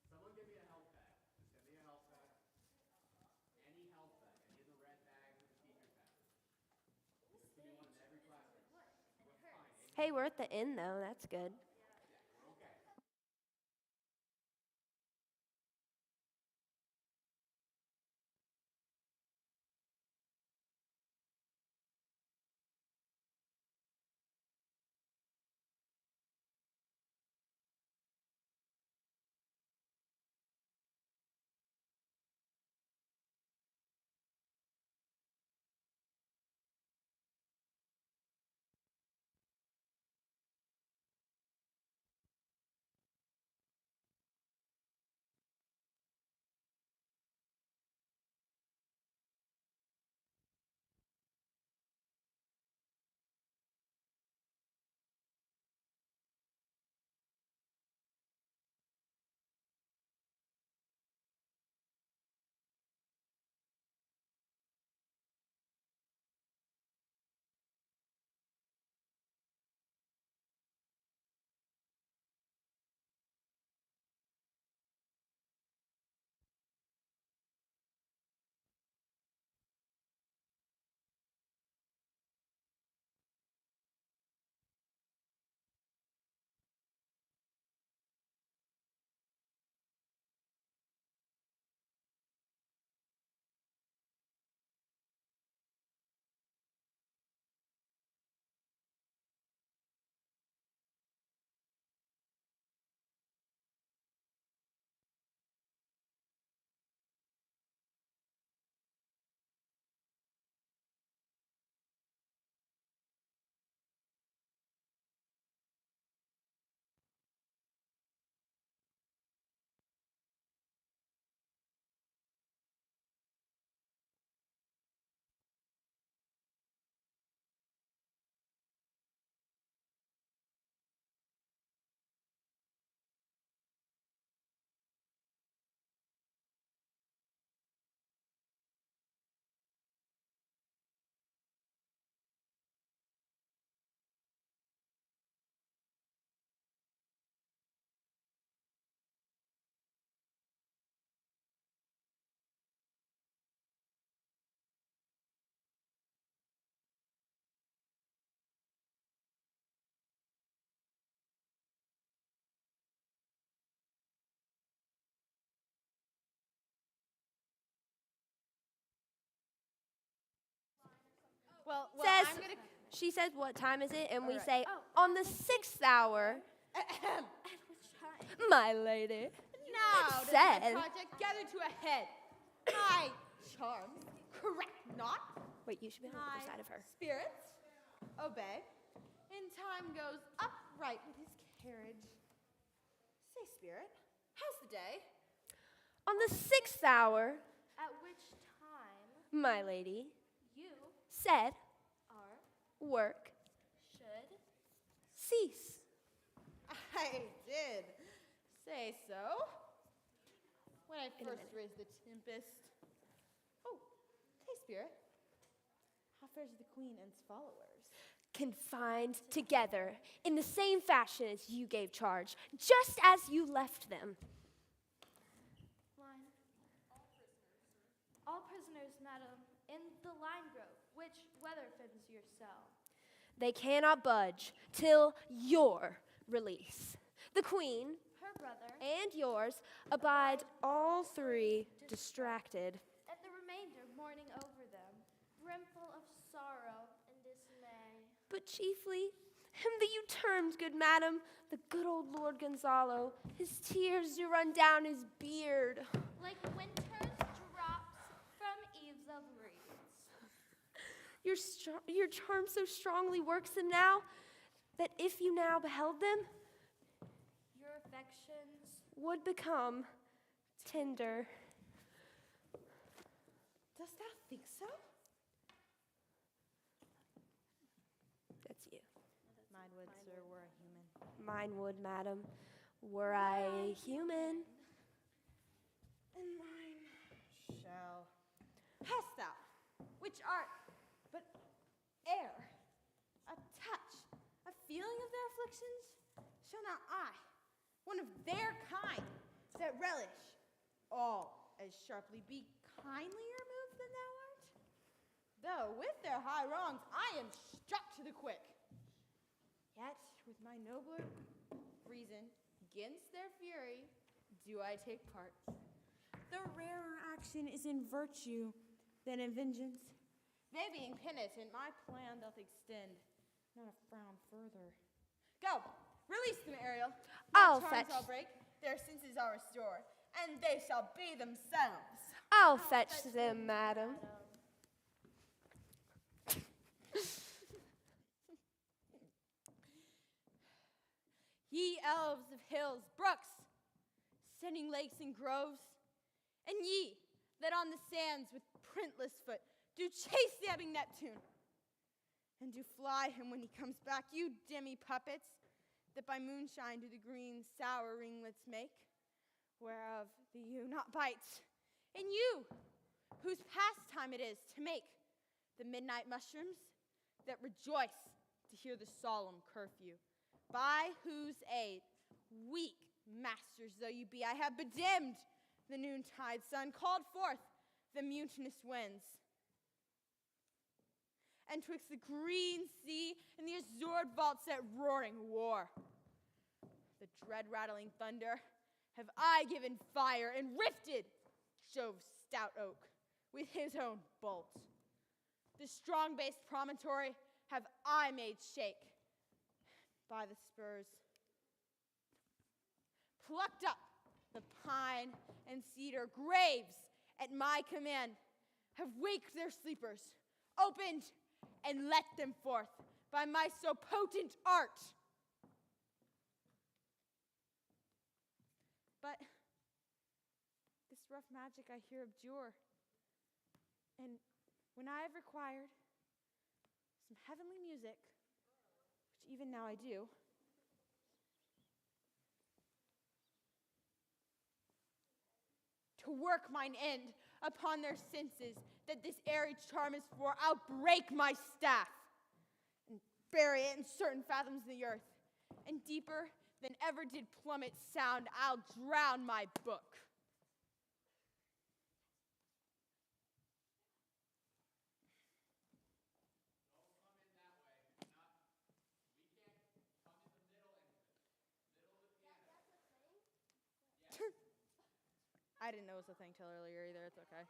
Someone give me a health bag. Just give me a health bag. Any health bag. Any of the red bags that the teachers have. Just give me one in every classroom. Hey, we're at the inn, though. That's good. Well, Says, I'm gonna. she says, what time is it? And we right. say, on the 6th hour, Ahem. my lady. Now does Said. the project gather to a head. My charms, correct not. Wait, you should be on the My other side of her. spirits, obey. And time goes upright with his carriage. Say, spirit, how's the day? On the 6th hour, At which time my lady, you said, are work, should cease. I did say so. When I first raised the Tempest. Oh, hey, spirit. How fares the queen and followers? Confined together in the same fashion as you gave charge, just as you left them. line. All prisoners, madam, in the line grove, which weather fins your cell. They cannot budge till your release. The queen Her brother and yours abide all three distracted. and the remainder mourning over them, brimful of sorrow and dismay. But chiefly him that you termed, good madam, the good old Lord Gonzalo. His tears do run down his beard. Like winter's drops from eaves of reeds. Your charm so strongly works them now, that if you now beheld them, Your affections would become tender. Dost thou think so? That's you. Mine would, sir, were a human. Mine would, madam, were I human. And mine shall. Hast thou, which art but air, a touch, a feeling of their afflictions? Shall not I, one of their kind, that relish all as sharply be kindlier moved than thou art? Though with their high wrongs I am struck to the quick, yet with my nobler reason, 'gainst their fury, do I take part. The rarer action is in virtue than in vengeance. They being penitent, my plan doth extend, not a frown further. Go, release them, Ariel. I'll My fetch. charms I'll break, their senses I'll restore, and they shall be themselves. I'll fetch them, madam. Ye elves of hills, brooks, sending lakes and groves, and ye that on the sands with printless foot do chase the ebbing Neptune, and do fly him when he comes back, you demi puppets, that by moonshine do the green sour ringlets make, whereof the ewe not bites, and you, whose pastime it is to make the midnight mushrooms that rejoice to hear the solemn curfew, by whose aid, weak masters though you be, I have bedimmed the noontide sun, called forth the mutinous winds, and twixt the green sea and the azured vaults set roaring war. The dread rattling thunder have I given fire and rifted Jove's stout oak with his own bolt. The strong-based promontory have I made shake by the spurs. Plucked up the pine and cedar graves at my command, have waked their sleepers, opened and let them forth by my so potent art. But this rough magic I here abjure, and when I have required some heavenly music, which even now I do, to work mine end upon their senses that this airy charm is for, I'll break my staff and bury it in certain fathoms of the earth, and deeper than ever did plummet sound, I'll drown my book. I didn't know it was a thing till earlier either. It's okay.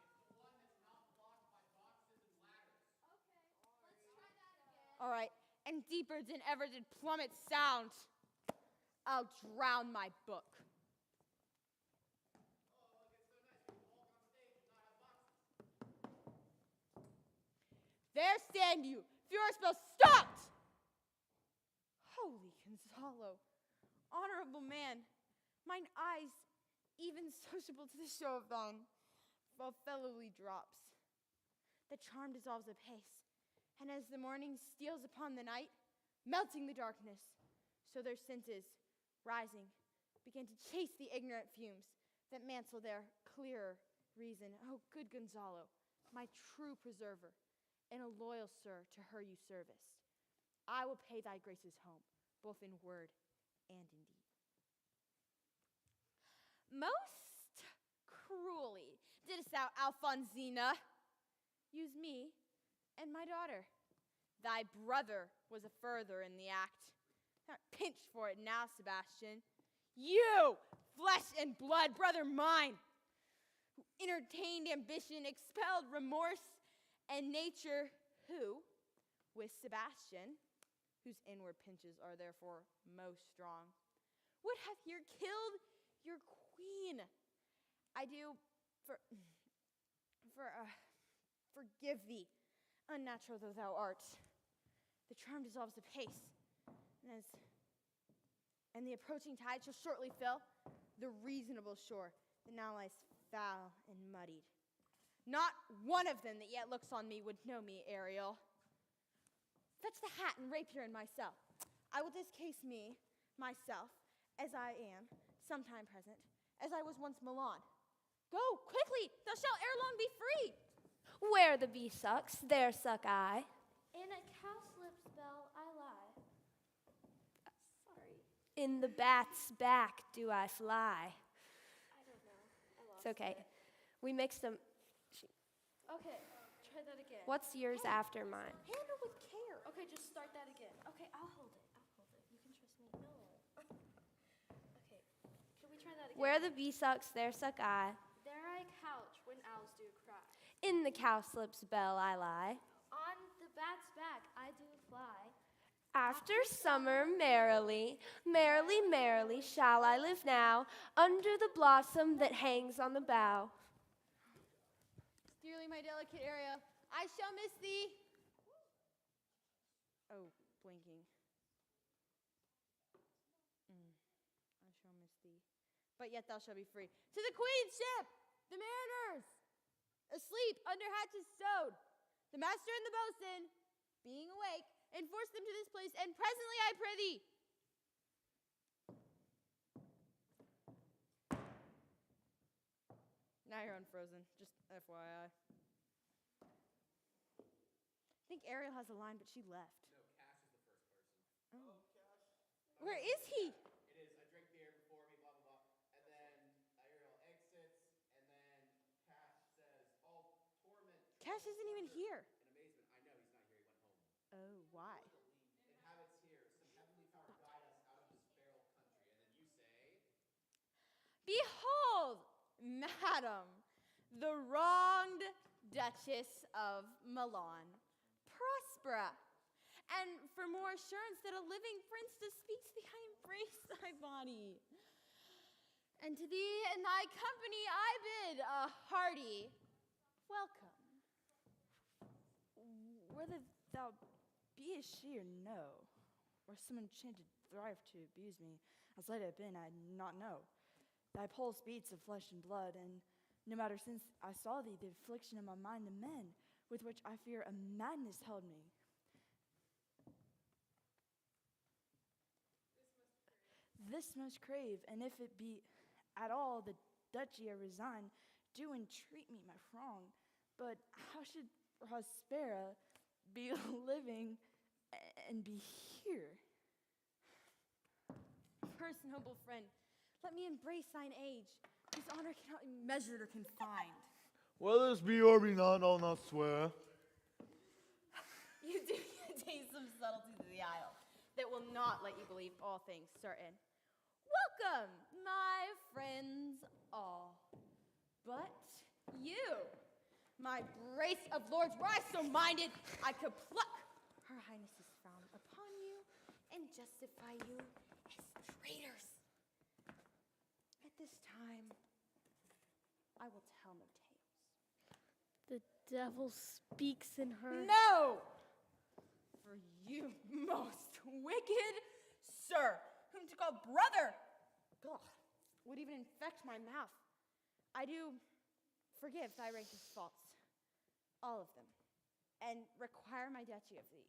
All right. And deeper than ever did plummet sound, I'll drown my book. There stand you, furious spell stopped! Holy Gonzalo, honorable man, mine eyes, even sociable to the show of thine, fall fellowly drops. The charm dissolves apace, and as the morning steals upon the night, melting the darkness, so their senses, rising, begin to chase the ignorant fumes that mansell their clearer reason. Oh, good Gonzalo, my true preserver, and a loyal sir to her you serviced, I will pay thy graces home, both in word and in deed. Most cruelly didst thou, Alphonsina, use me and my daughter. Thy brother was a further in the act. Not pinched for it now, Sebastian. You, flesh and blood, brother mine, who entertained ambition, expelled remorse, and nature, who, with Sebastian, whose inward pinches are therefore most strong, would have here killed your queen. I do forgive thee, unnatural though thou art. The charm dissolves apace, and the approaching tide shall shortly fill the reasonable shore that now lies foul and muddied. Not one of them that yet looks on me would know me, Ariel. Fetch the hat and rapier and myself. I will discase me, myself, as I am, sometime present, as I was once Milan. Go, quickly, thou shalt ere long be free. Where the bee sucks, there suck I. In a cowslip's bell I lie. Sorry. In the bat's back do I fly. I don't know. I lost It's okay. it. We mixed them. Okay, try that again. What's yours after mine? Handle with care. Okay, just start that again. Okay, I'll hold it. You can trust me. No. Okay, can we try that again? Where the bee sucks, there suck I. There I couch when owls do cry. In the cowslip's bell I lie. On the bat's back I do fly. After summer, merrily, merrily, merrily shall I live now, under the blossom that hangs on the bough. Dearly, my delicate Ariel, I shall miss thee. Oh, blinking. I shall miss thee. But yet thou shalt be free. To the queen's ship! The mariners! Asleep, under hatches stowed. The master and the boatswain, being awake, enforce them to this place, and presently I prithee. Now you're unfrozen, just FYI. I think Ariel has a line, but she left. No, Cash is the first person. Oh, Cash. Where is he? It is. I drink beer before me, blah, blah, blah. And then Ariel exits, and then Cash says, all torment. Cash isn't even here. In amazement, I know he's not here. He went home. Oh, why? Inhabits here. Some heavenly power guide us out of this feral country. And then you say, Behold, madam, the wronged Duchess of Milan, Prospera. And for more assurance that a living prince does speak to thee, I embrace thy body. And to thee and thy company I bid a hearty welcome. Whether thou beest she or no, or some enchanted thrive to abuse me, as late I've been, I not know. Thy pulse beats of flesh and blood, and no matter since I saw thee, the affliction of my mind and men, with which I fear a madness held me. This must crave, and if it be at all the duchy I resign, do entreat me my wrong. But how should Prospera be living and be here? First, noble friend, let me embrace thine age, whose honor cannot be measured or confined. Whether this be or be not, I'll not swear. You do taste some subtleties of the isle that will not let you believe all things certain. Welcome, my friends all. But you, my brace of lords, were I so minded, I could pluck her highness's frown upon you and justify you as traitors. At this time, I will tell no tales. The devil speaks in her. No! For you, most wicked sir, whom to call brother, ugh, would even infect my mouth. I do forgive thy racist faults, all of them, and require my duchy of thee,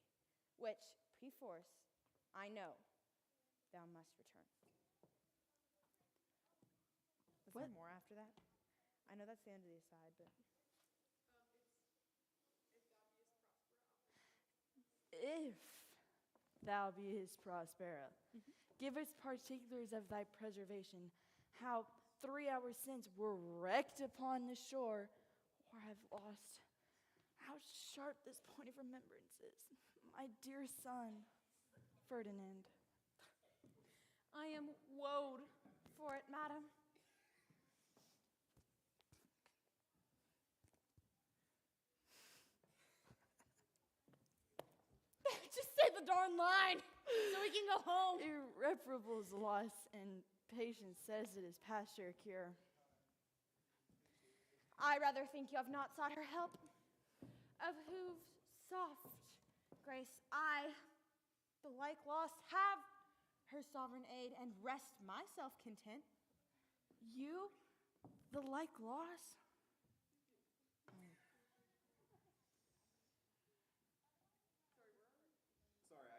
which, perforce, I know thou must return. Was there more after that? I know that's the end of the aside, but... If thou beest Prospera, give us particulars of thy preservation, how 3 hours since were wrecked upon the shore, or have lost. How sharp this point of remembrance is, my dear son, Ferdinand. I am woed for it, madam. Just say the darn more in line so we can go home. Irreparable loss and patience says it is past your cure. I rather think you have not sought her help. Of whose soft grace I, the like lost, have her sovereign aid and rest myself content. You, the like loss?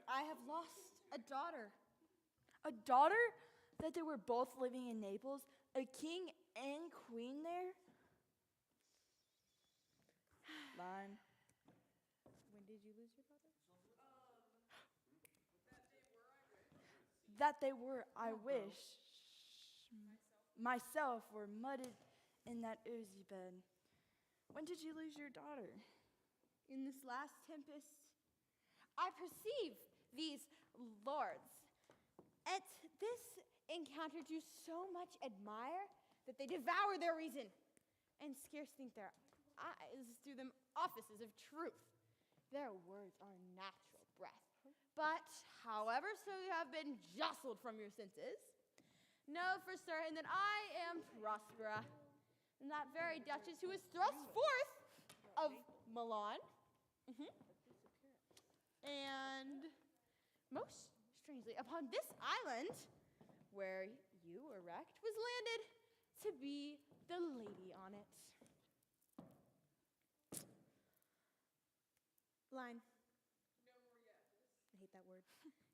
I have lost a daughter. A daughter? That they were both living in Naples? A king and queen there? Line. When did you lose your daughter? That they were, I wish, myself were mudded in that oozy bed. When did you lose your daughter? In this last tempest, I perceive these lords. At this encounter do so much admire that they devour their reason and scarce think their eyes do them offices of truth. Their words are natural breath. But, however, so you have been jostled from your senses, know for certain that I am Prospera, and that very duchess who was thrust forth of Milan. And most strangely, upon this island where you were wrecked, was landed to be the lady on it. Line. I hate that word.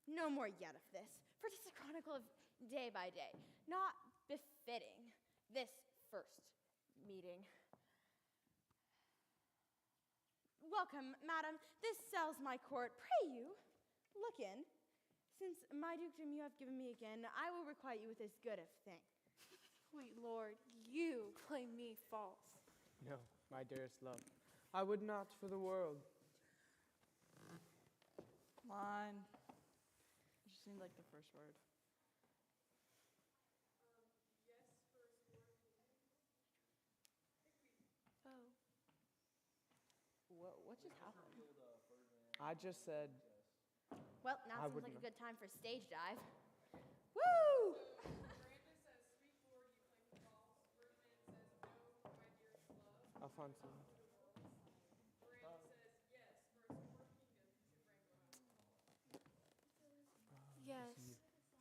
No more yet of this, for 'tis a chronicle of day by day, not befitting this first meeting. Welcome, madam. This cell's my court. Pray you, look in. Since my dukedom you have given me again, I will requite you with as good a thing. Sweet Lord, you play me false. No, my dearest love, I would not for the world. Line. It just seemed like the first word. Oh. What just happened? I just said, Well, now I seems would like a not. good time for stage dive. Woo! Alfonso. Yes.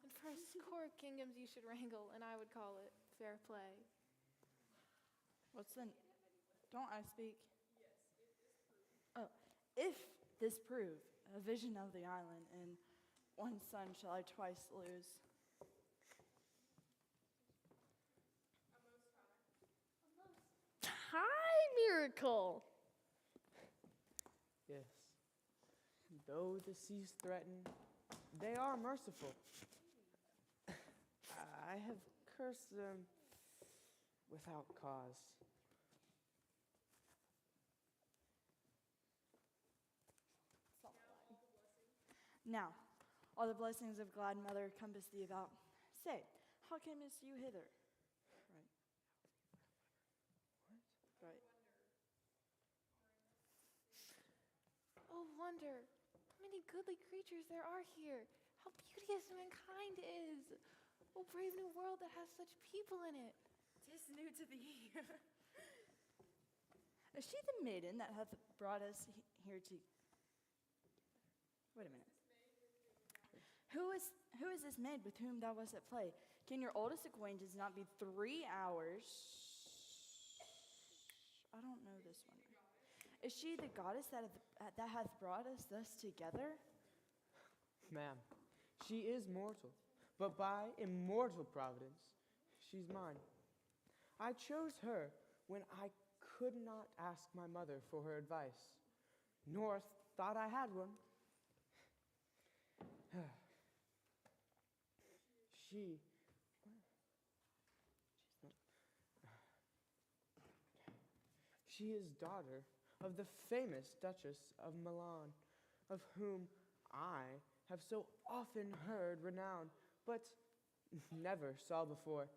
And first core kingdoms you should wrangle, and I would call it fair play. What's the... Don't I speak? Oh, if this prove a vision of the island, and one son shall I twice lose. High miracle. Yes. Though the seas threaten, they are merciful. I have cursed them without cause. Now, all the blessings of glad mother compass thee about. Say, how camest you hither? Right. What? Right. Oh, wonder, how many goodly creatures there are here. How beauteous mankind is. Oh, brave new world that has such people in it. 'Tis new to thee. Is she the maiden that hath brought us here to... Wait a minute. Who is this maid with whom thou wast at play? Can your oldest acquaintance not be 3 hours? I don't know this one. Is she the goddess that hath brought us thus together? Ma'am, she is mortal, but by immortal providence, she's mine. I chose her when I could not ask my mother for her advice, nor thought I had one. She is daughter of the famous Duchess of Milan, of whom I have so often heard renown, but never saw before.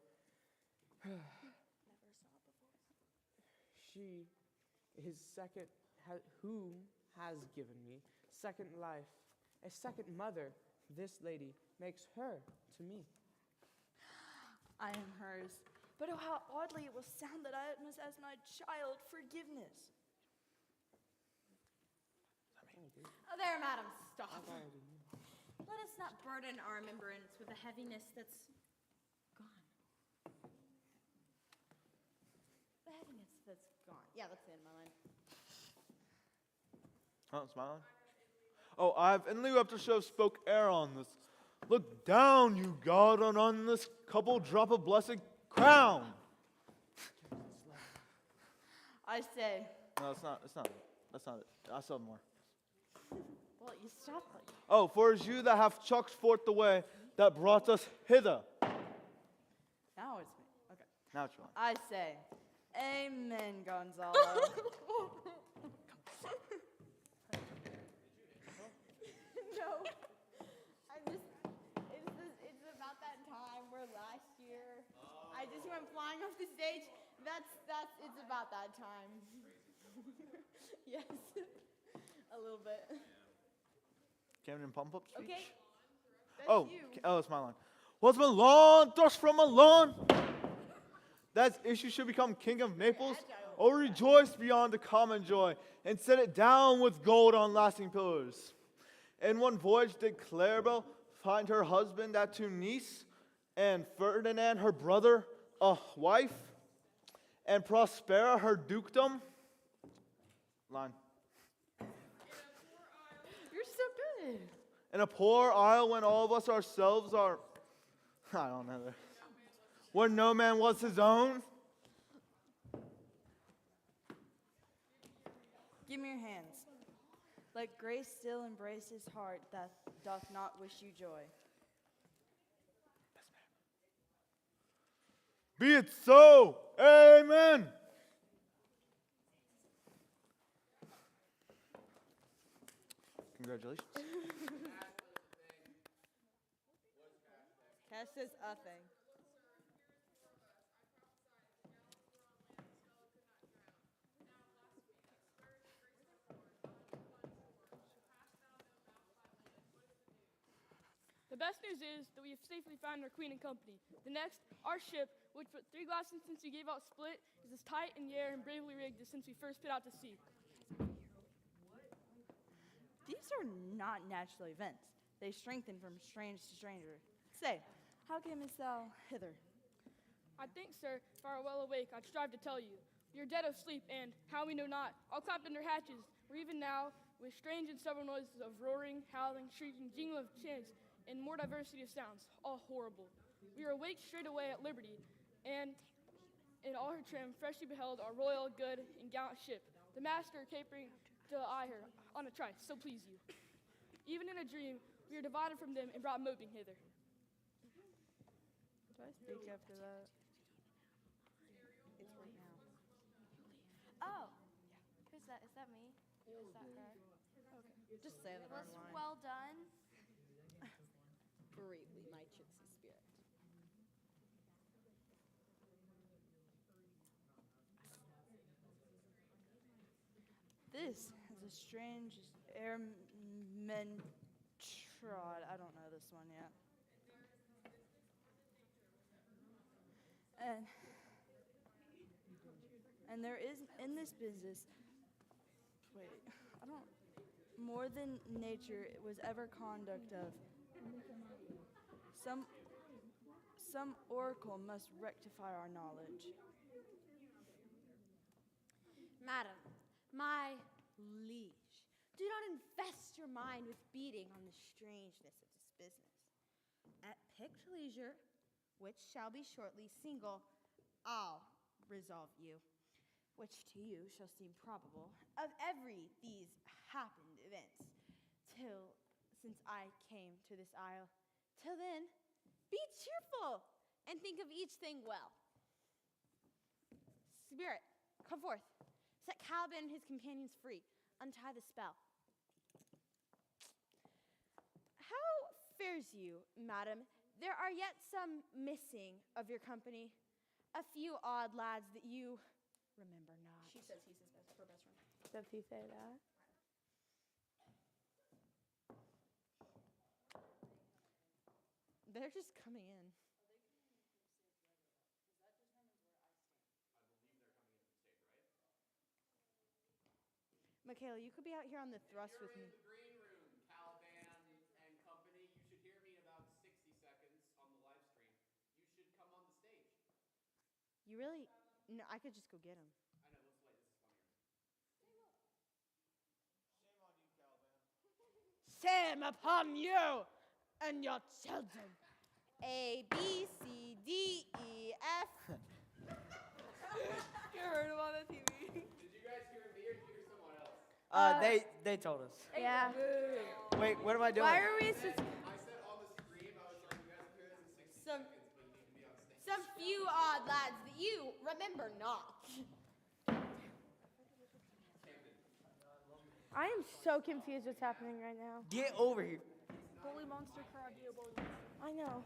She is who has given me second life A second mother, this lady makes her to me. I am hers. But oh, how oddly it will sound that I must ask my child forgiveness. Oh, there, madam, stop. Let us not burden our remembrance with a heaviness that's gone. The heaviness that's gone. Yeah, that's the end of my line. Oh, it's my line? Oh, I've inly wept to show spoke air on this. Look down, you God, on this couple drop of blessed crown. I say. No, it's not it. That's not it. I still have more. Well, you stop like Oh, for it is you that have chucked forth the way that brought us hither. Now it's me. Okay. Now it's your line. I say, Amen, Gonzalo. No. It's about that time where last year I just went flying off the stage. It's about that time. Yes. A little bit. Camden pump-up speech? Okay. That's Oh, you. it's my line. Was Milan thrust from Milan? That issue should become king of Naples? Oh, rejoice beyond the common joy, and set it down with gold on lasting pillars. In one voyage did Claribel find her husband at Tunis, and Ferdinand her brother a wife, and Prospera her dukedom. Line. You're so good. In a poor isle when all of us ourselves are, I don't know this, where no man was his own. Give me your hands. Let grace still embrace his heart that doth not wish you joy. Be it so. Amen. Congratulations. Cash says a thing. The best news is that we have safely found our queen and company. The next, our ship, which but 3 glasses since we gave out split, is as tight in the air and bravely rigged as since we first put out to sea. These are not natural events. They strengthen from strange to stranger. Say, how camest thou hither? I think, sir, if I were well awake, I'd strive to tell you. We are dead of sleep, and, how we know not, all clapped under hatches, where even now, with strange and several noises of roaring, howling, shrieking, jingle of chains, and more diversity of sounds, all horrible. We were awake straight away at liberty, and in all her trim, freshly beheld our royal, good, and gallant ship, the master capering to eye her on a trice, so please you. Even in a dream, we were divided from them and brought moping hither. Do I speak after that? It's right now. Oh. Who's that? Is that me? Is that her? Okay. Just say that Was online. well done. Bravely, my tricksy spirit. This is a strange airman trod. I don't know this one yet. And there is in this business, more than nature was ever conduct of. Some oracle must rectify our knowledge. Madam, my liege, do not infest your mind with beating on the strangeness of this business. At picked leisure, which shall be shortly single, I'll resolve you, which to you shall seem probable, of every these happened events, till since I came to this isle. Till then, be cheerful, and think of each thing well. Spirit, come forth. Set Caliban and his companions free. Untie the spell. How fares you, madam? There are yet some missing of your company. A few odd lads that you remember not. She says he's her best friend. Does he say that? They're just coming in. Michaela, you could be out here on the thrust with me. You're in the green room, Caliban and company. You should hear me in about 60 seconds on the live stream. You should come on the stage. You really? No, I could just go get him. I know, let's wait. This is funnier. Shame on you, Caliban. Shame upon you and your children. A, B, C, D, E, F. You heard him on the TV. Did you guys hear me or did you hear someone else? They told us. Yeah. Wait, what am I doing? Why are we? I said on the stream, I was like, you guys hear this in 60 seconds, but you need to be on stage. Some few odd lads that you remember not. I am so confused what's happening right now. Get over here. Bully monster karate, bully monster. I know.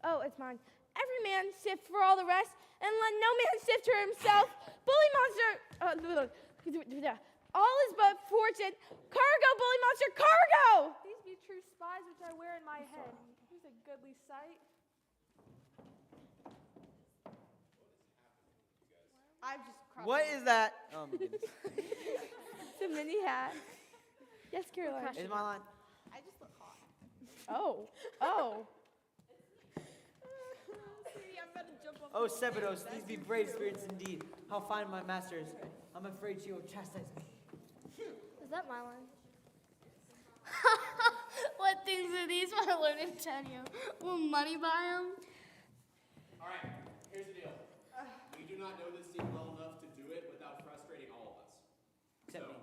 Oh, it's mine. Every man sift for all the rest, and let no man sift for himself. Bully monster. All is but fortune. Cargo, bully monster, cargo! These be true spies which I wear in my head. Here's a goodly sight. I've just crossed. What is that? Oh my goodness. It's a mini hat. Yes, Caroline. Is my line? I just look hot. Oh. Oh. Sweetie, I'm about to jump off. Oh, Sebados, these be brave spirits indeed. How fine my master is. I'm afraid she will chastise me. Is that my line? What things are these, my Lord Antonio? Will money buy them? All right, here's the deal. We do not know this scene well enough to do it without frustrating all of us. Except so, me.